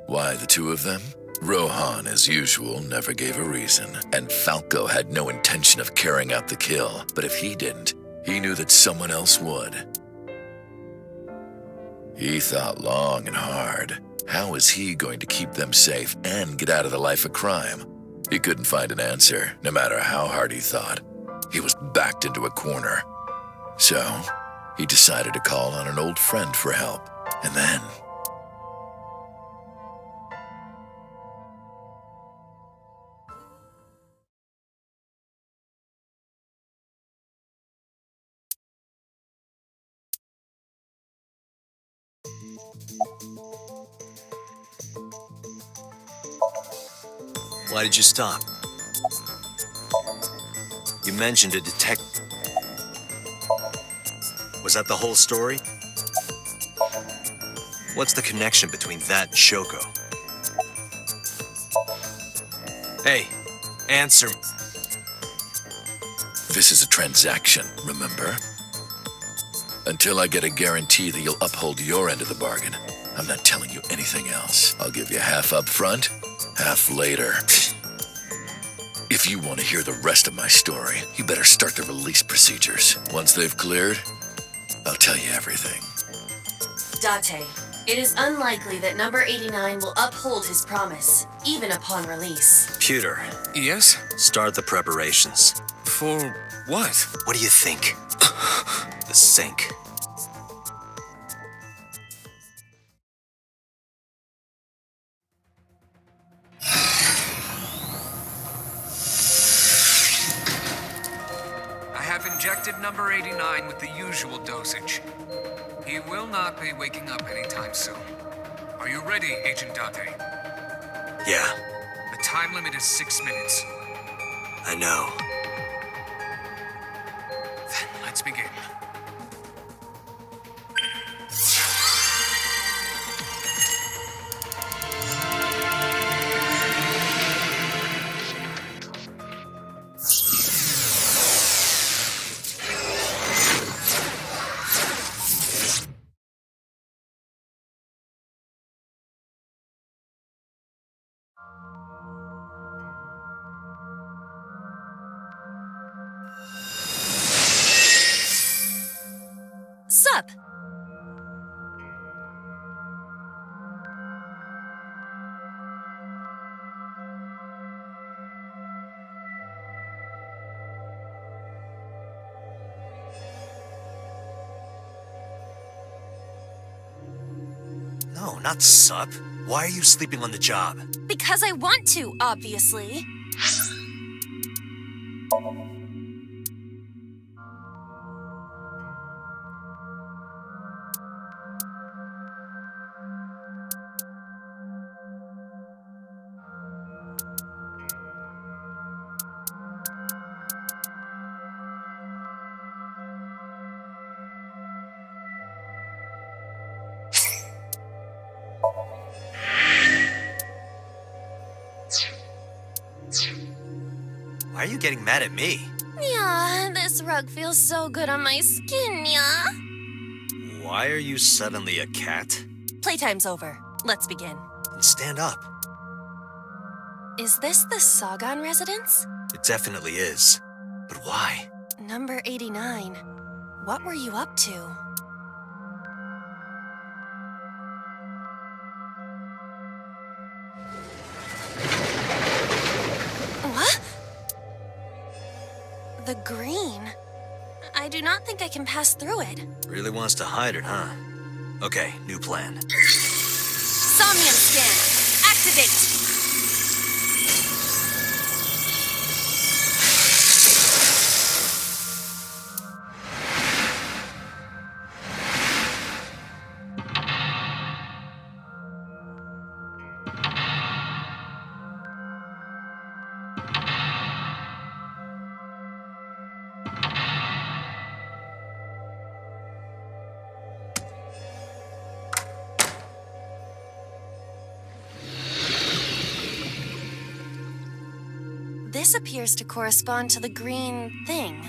Why the 2 of them? Rohan, as usual, never gave a reason, and Falco had no intention of carrying out the kill. But if he didn't, he knew that someone else would. He thought long and hard. How was he going to keep them safe and get out of the life of crime? He couldn't find an answer, no matter how hard he thought. He was backed into a corner. So, he decided to call on an old friend for help. And then... Why did you stop? You mentioned a detective. Was that the whole story? What's the connection between that and Shoko? Hey, answer. This is a transaction, remember? Until I get a guarantee that you'll uphold your end of the bargain, I'm not telling you anything else. I'll give you half up front, half later. If you want to hear the rest of my story, you better start the release procedures. Once they've cleared, I'll tell you everything. Date, it is unlikely that number 89 will uphold his promise, even upon release. Pewter. Yes? Start the preparations. For what? What do you think? The sink. I have injected number 89 with the usual dosage. He will not be waking up anytime soon. Are you ready, Agent Date? Yeah, The time limit is 6 minutes. I know. Then let's begin. No, not sup. Why are you sleeping on the job? Because I want to, obviously. Why are you getting mad at me? Yeah, this rug feels so good on my skin, yeah? Why are you suddenly a cat? Playtime's over. Let's begin. Then stand up. Is this the Sagan residence? It definitely is. But why? Number 89. What were you up to? What? The green? I do not think I can pass through it. Really wants to hide it, huh? Okay, new plan. Somnium scan. Activate. This appears to correspond to the green thing.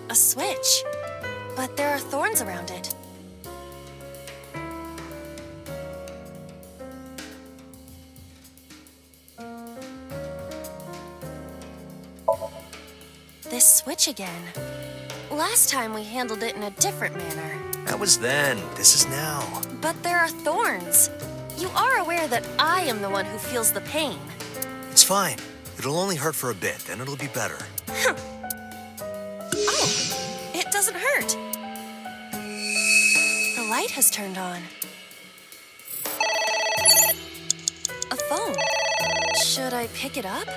A switch, but there are thorns around it. This switch again. Last time we handled it in a different manner. That was then. This is now. But there are thorns. You are aware that I am the one who feels the pain. It's fine. It'll only hurt for a bit, then it'll be better. Oh, it doesn't hurt. The light has turned on. A phone. Should I pick it up?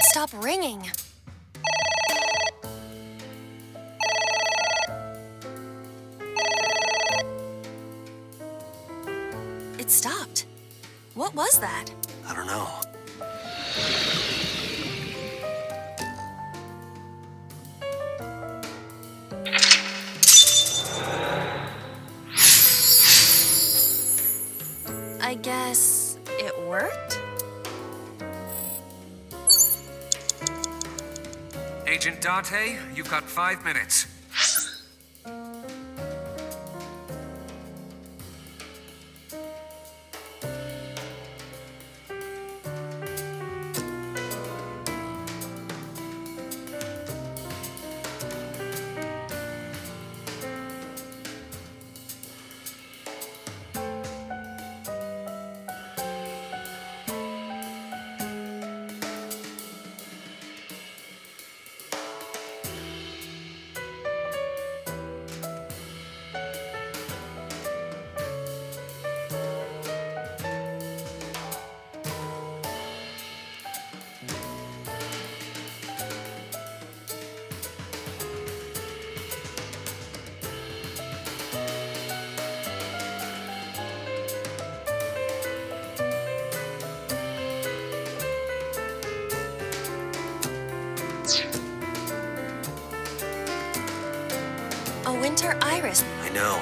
Stop ringing. It stopped. What was that? I don't know. I guess it worked? Agent Dante, you've got 5 minutes. Poor Iris. I know.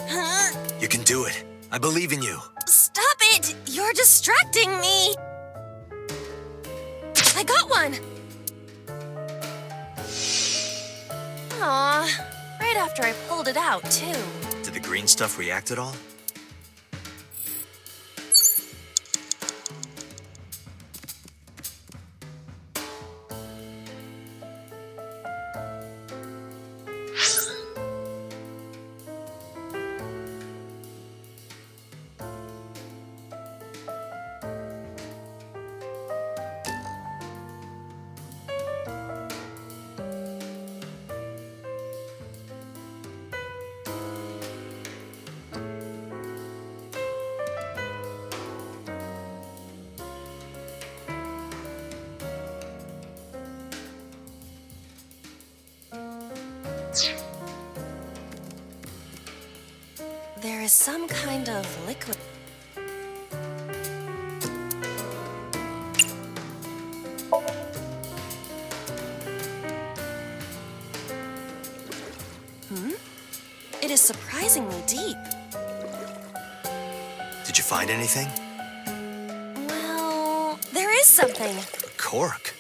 Huh? You can do it. I believe in you. Stop it! You're distracting me! I got one! Aw, right after I pulled it out, too. Did the green stuff react at all? There is some kind of liquid. It is surprisingly deep. Did you find anything? Well, there is something. A cork.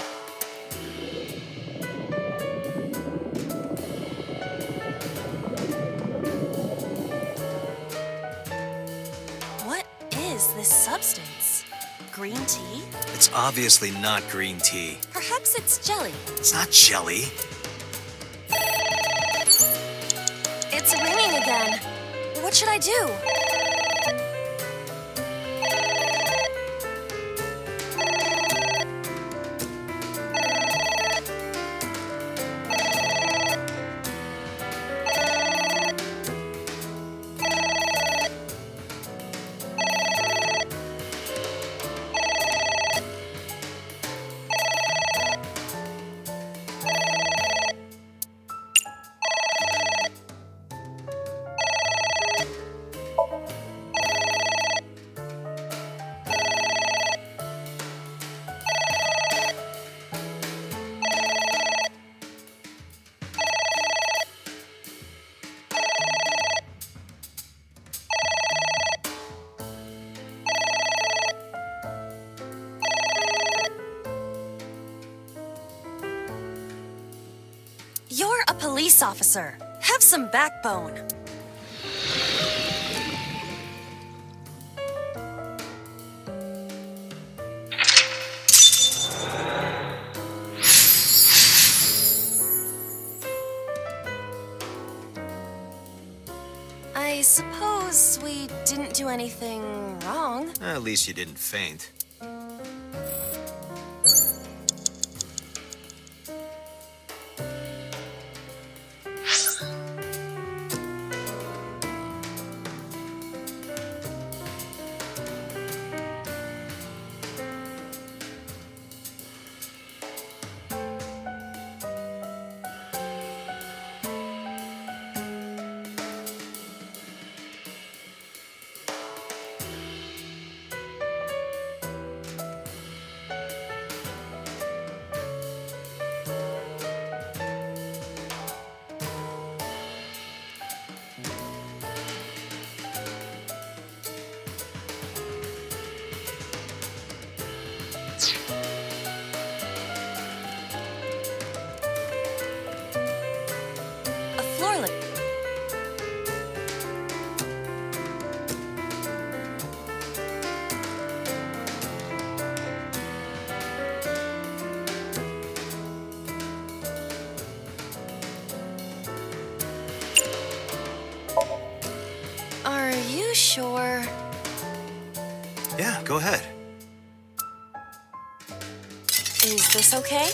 What is this substance? Green tea? It's obviously not green tea. Perhaps it's jelly. It's not jelly. It's ringing again. What should I do? You're a police officer. Have some backbone. I suppose we didn't do anything wrong. At least you didn't faint. A floor lick. Are you sure? Yeah, go ahead. Is this okay?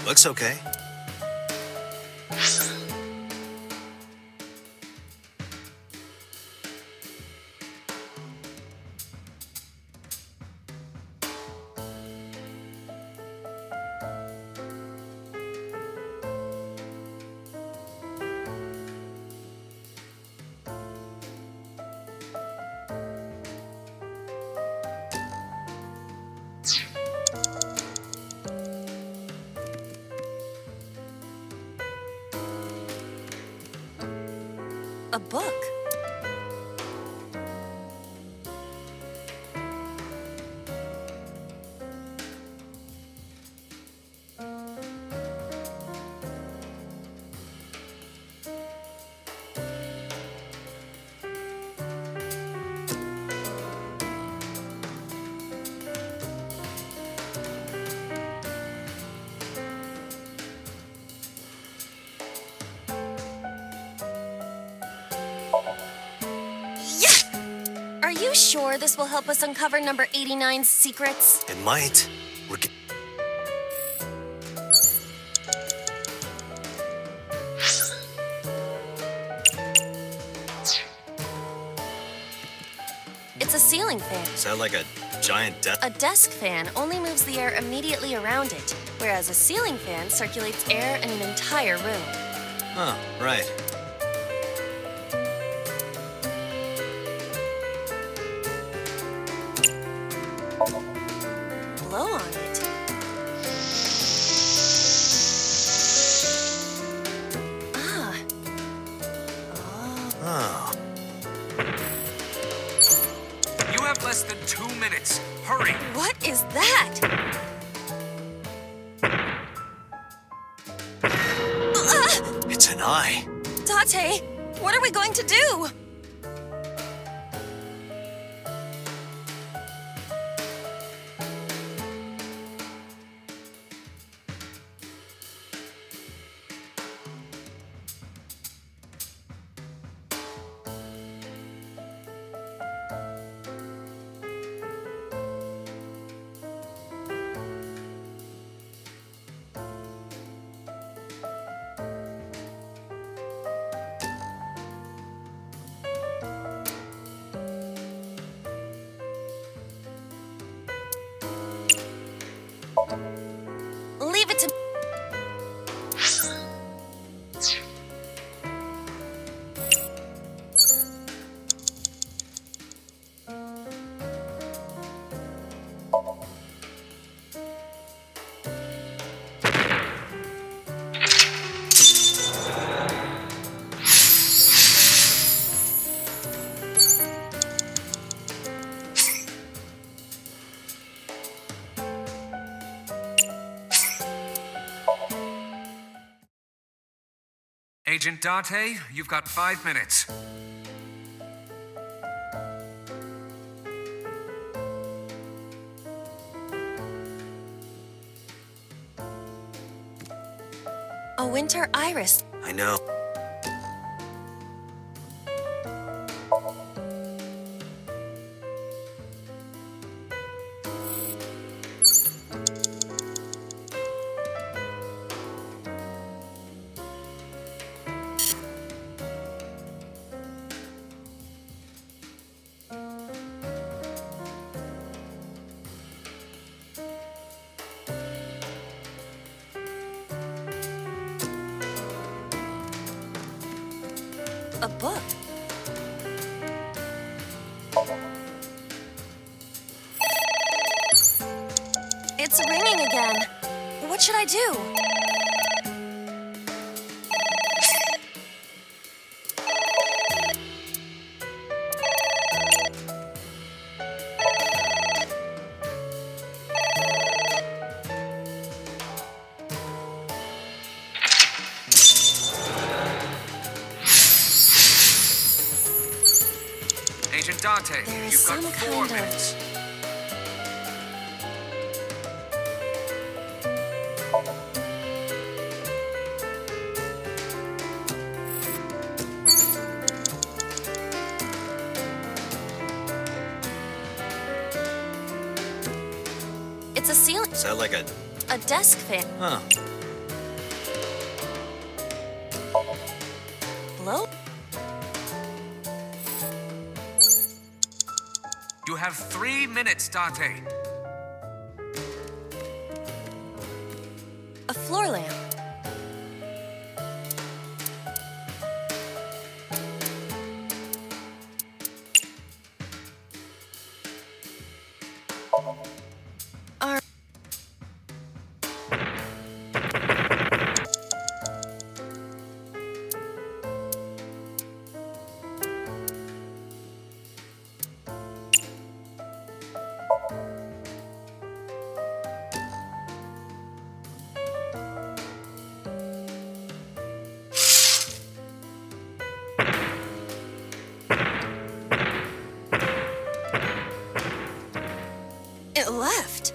Looks okay. A book? Are you sure this will help us uncover number 89's secrets? It might. It's a ceiling fan. Is that like a giant desk? A desk fan only moves the air immediately around it, whereas a ceiling fan circulates air in an entire room. Oh, right. Blow on it. Ah. Oh. You have less than 2 minutes. Hurry! What is that? It's an eye. Date, what are we going to do? Leave it to... Agent Date, you've got 5 minutes. A winter iris. I know. A book. It's ringing again. What should I do? Agent Date, you've got 4 minutes. It's a ceiling. Is that like a... A desk fan. Huh. Blow? You have 3 minutes, Date. A floor lamp. Are... left.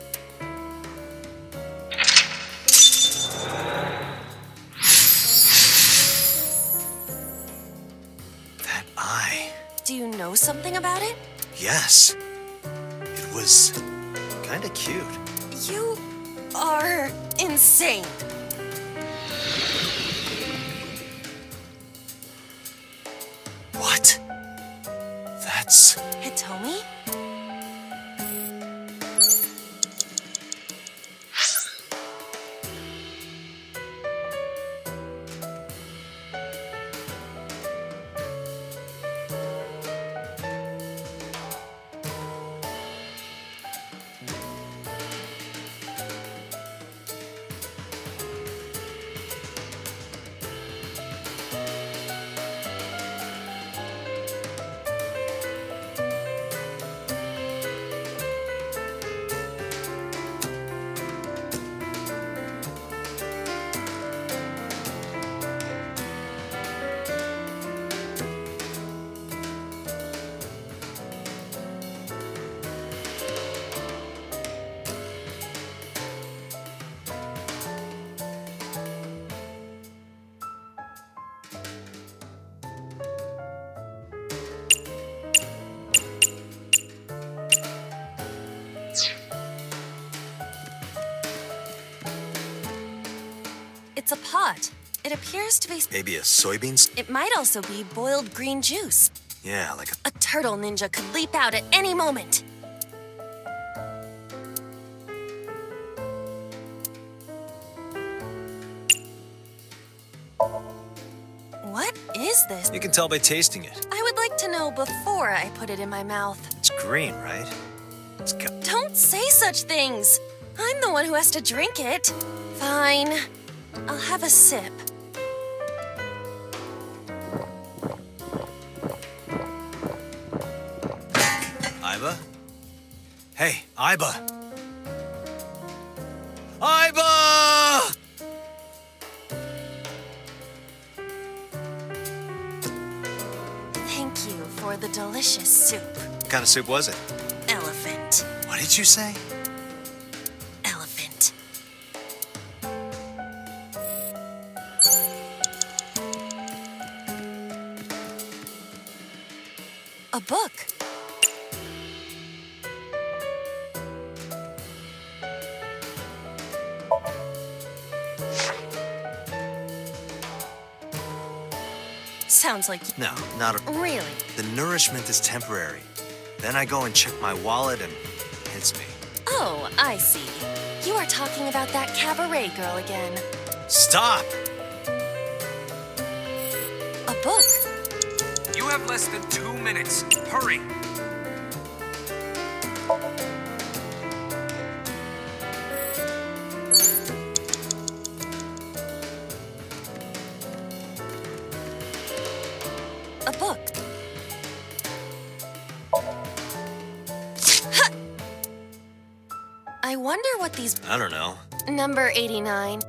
That eye. Do you know something about it? Yes. It was kinda cute. You are insane. What? That's... Hitomi? It's a pot. It appears to be... Maybe a soybeans? It might also be boiled green juice. Yeah, like a... A turtle ninja could leap out at any moment. What is this? You can tell by tasting it. I would like to know before I put it in my mouth. It's green, right? It's got... Don't say such things. I'm the one who has to drink it. Fine. I'll have a sip. Iba? Hey, Iba! Iba! Thank you for the delicious soup. What kind of soup was it? Elephant. What did you say? Elephant. A book. Sounds like... No, not a... Really? The nourishment is temporary. Then I go and check my wallet and it hits me. Oh, I see. You are talking about that cabaret girl again. Stop! A book. You have less than 2 minutes. Hurry! A book. I wonder what these... I don't know. Number 89.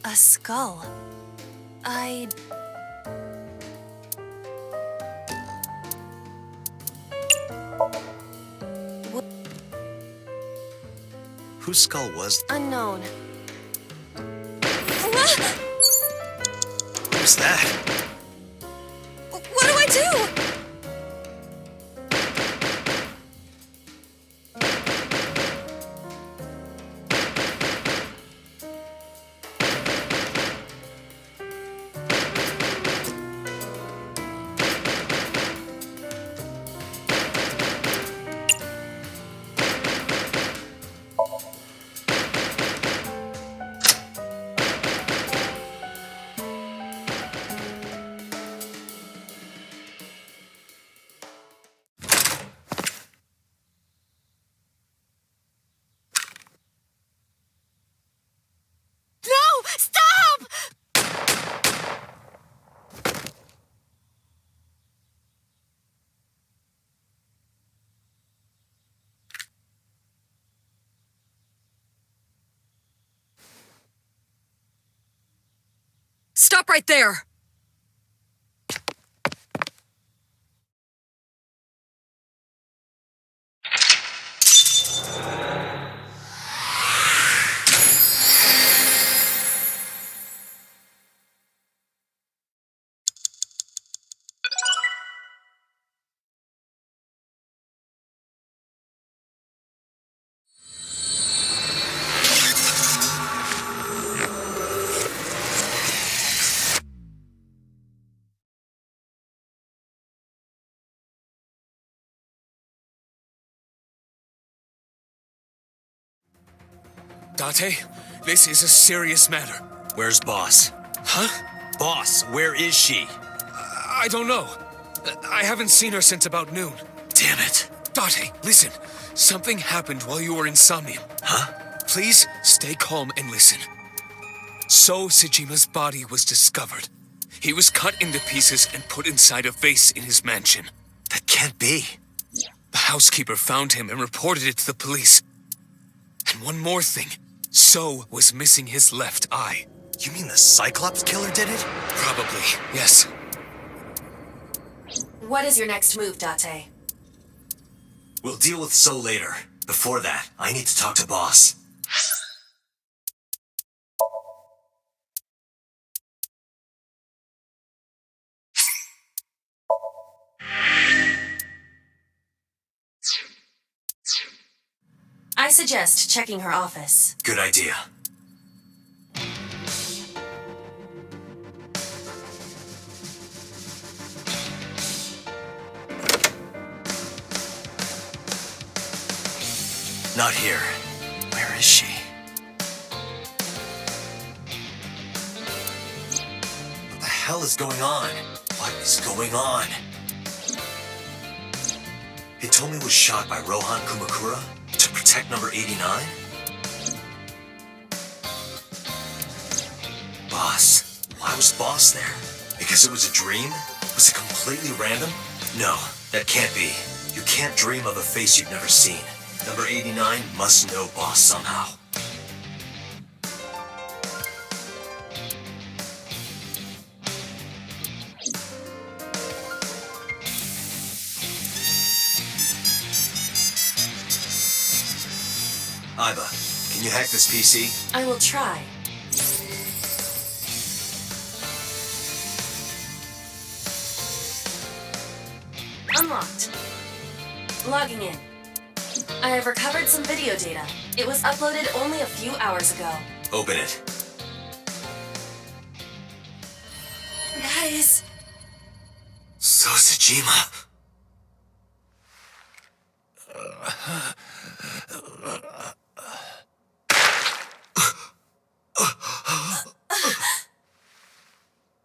A skull. I... Whose skull was... Unknown. Who's that? What do I do? Stop right there! Date, this is a serious matter. Where's Boss? Huh? Boss, where is she? I don't know. I haven't seen her since about noon. Damn it. Date, listen. Something happened while you were in Somnium. Huh? Please stay calm and listen. So Sejima's body was discovered. He was cut into pieces and put inside a vase in his mansion. That can't be. The housekeeper found him and reported it to the police. And one more thing. So was missing his left eye. You mean the Cyclops killer did it? Probably, yes. What is your next move, Date? We'll deal with So later. Before that, I need to talk to Boss. I suggest checking her office. Good idea. Not here. Where is she? What the hell is going on? What is going on? Hitomi was shot by Rohan Kumakura to protect number 89? Boss. Why was Boss there? Because it was a dream? Was it completely random? No, that can't be. You can't dream of a face you've never seen. Number 89 must know Boss somehow. Iba, can you hack this PC? I will try. Unlocked. Logging in. I have recovered some video data. It was uploaded only a few hours ago. Open it. Guys. So Sejima.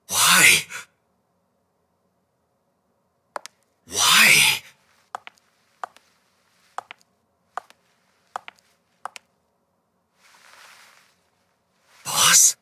Why? Why? Boss?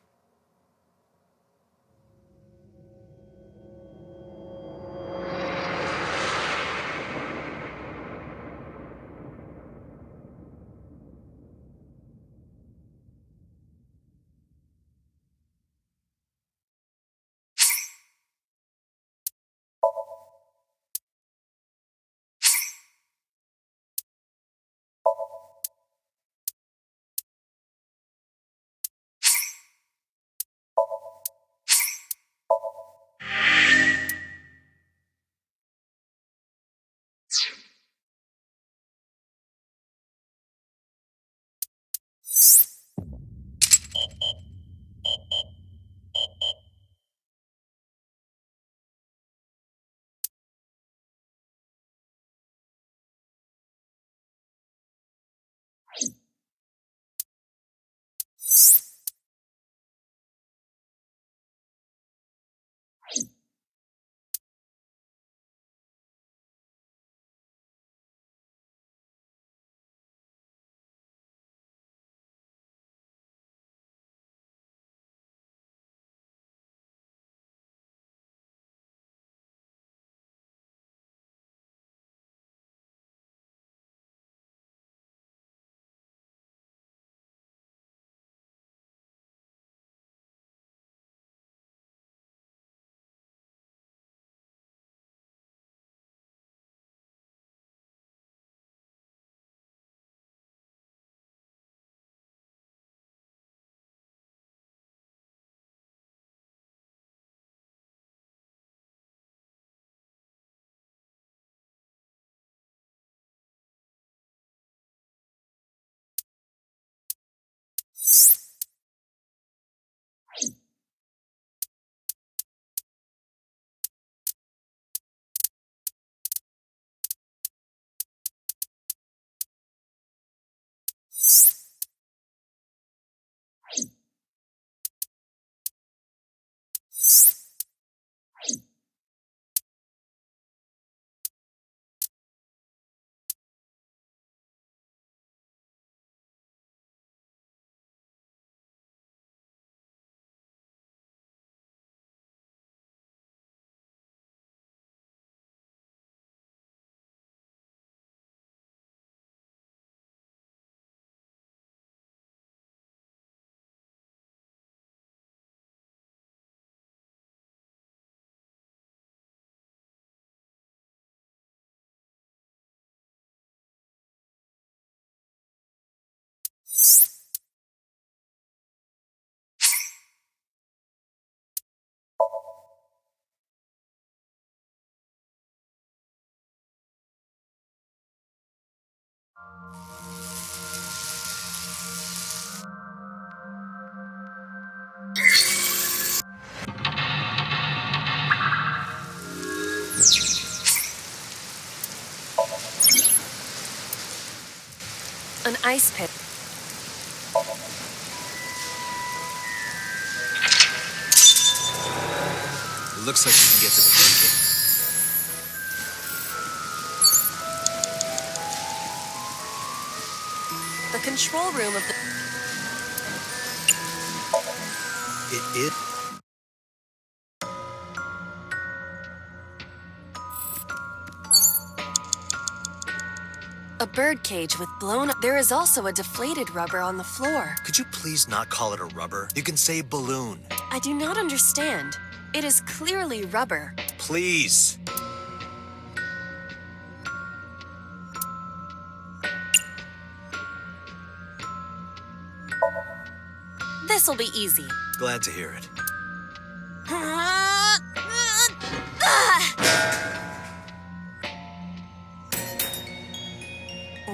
An ice pick. It looks like we can get to the birdcage. The control room of the... It... A bird cage with blown... There is also a deflated rubber on the floor. Could you please not call it a rubber? You can say balloon. I do not understand. It is clearly rubber. Please. This'll be easy. Glad to hear it.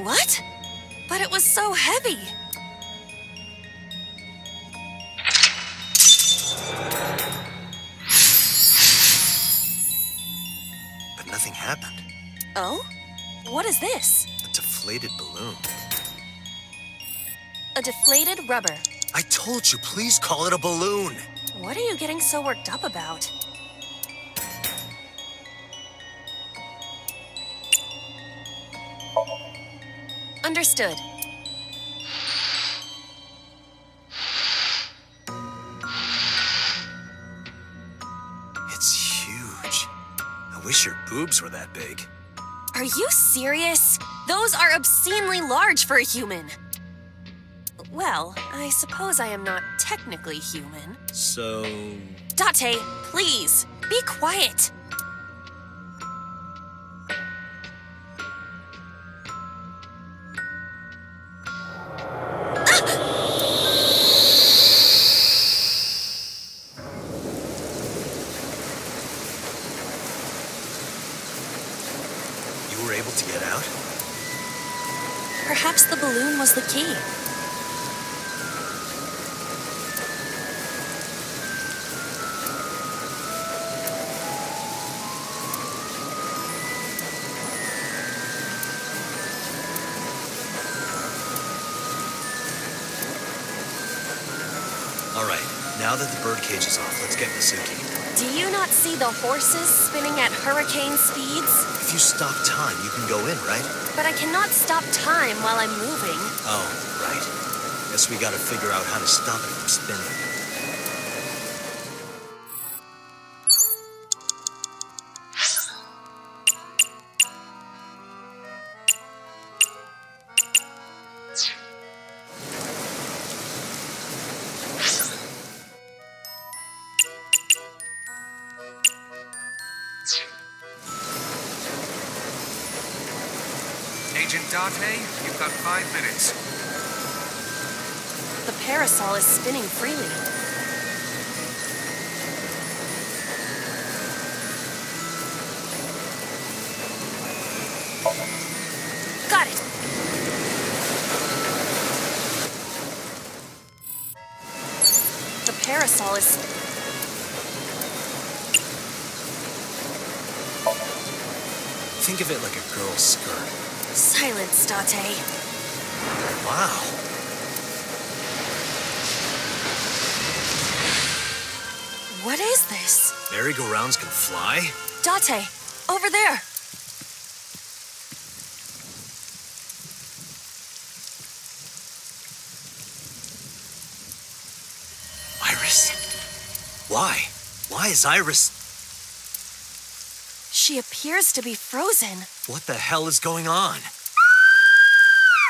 What? But it was so heavy. But nothing happened. Oh? What is this? A deflated balloon. A deflated rubber. I told you, please call it a balloon. What are you getting so worked up about? Understood. It's huge. I wish your boobs were that big. Are you serious? Those are obscenely large for a human. Well, I suppose I am not technically human. So... Date, please, be quiet. You were able to get out? Perhaps the balloon was the key. All right, now that the birdcage is off, let's get Mizuki. Do you not see the horses spinning at hurricane speeds? If you stop time, you can go in, right? But I cannot stop time while I'm moving. Oh, right. Guess we gotta figure out how to stop it from spinning. Agent Date, you've got 5 minutes. The parasol is spinning freely. Got it. The parasol is... Think of it like a girl's skirt. Silence, Date. Wow. What is this? Merry-go-rounds can fly? Date, over there. Iris? Why? Why is Iris... She appears to be frozen. What the hell is going on?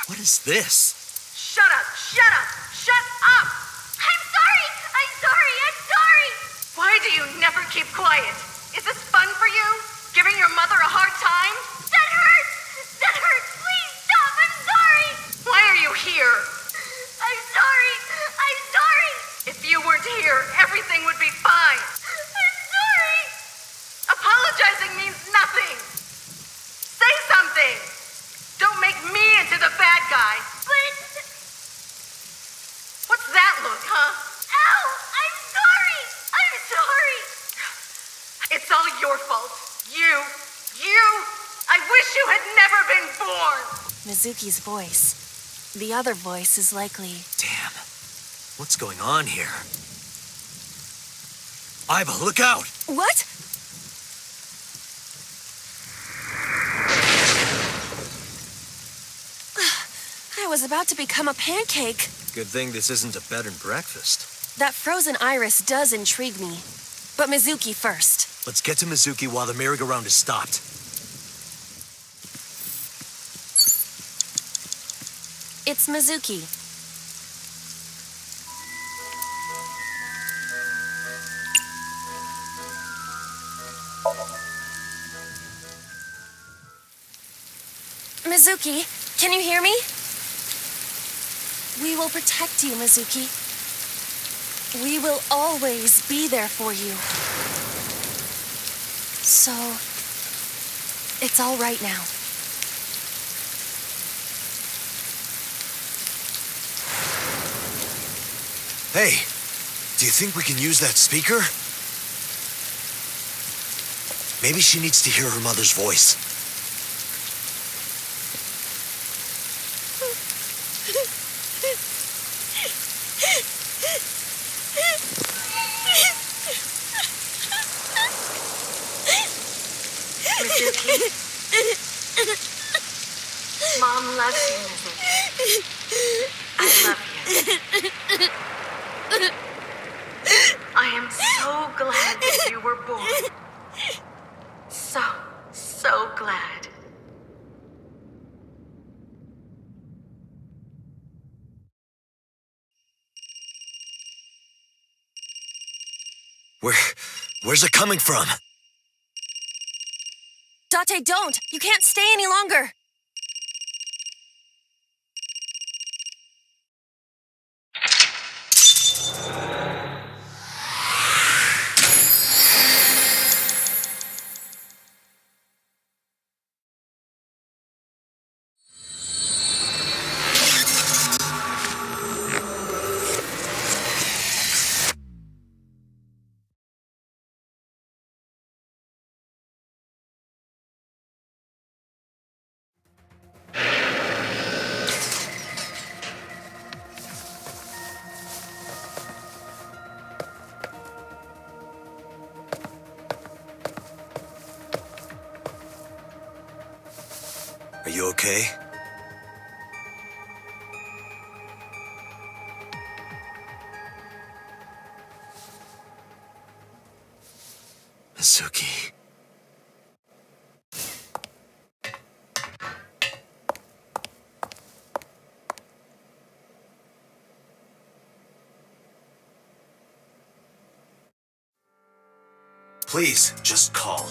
What is this? Shut up! Shut up! Shut up! I'm sorry! I'm sorry! I'm sorry! Why do you never keep quiet? Is this fun for you? Giving your mother a hard time? That hurts! That hurts! Please stop! I'm sorry! Why are you here? I'm sorry! I'm sorry! If you weren't here, everything would be fine. I'm sorry! Apologizing means nothing. Say something. Don't make me into the bad Mizuki's voice. The other voice is likely... Damn. What's going on here? Aiba, look out! What? I was about to become a pancake. Good thing this isn't a bed and breakfast. That frozen iris does intrigue me. But Mizuki first. Let's get to Mizuki while the merry-go-round is stopped. It's Mizuki. Mizuki, can you hear me? We will protect you, Mizuki. We will always be there for you. So, it's all right now. Hey, do you think we can use that speaker? Maybe she needs to hear her mother's voice. Mom loves you, Mizuki. I love you. I am so glad that you were born. So glad. Where's it coming from? Date, don't! You can't stay any longer! Are you okay? Mizuki. Please, just call.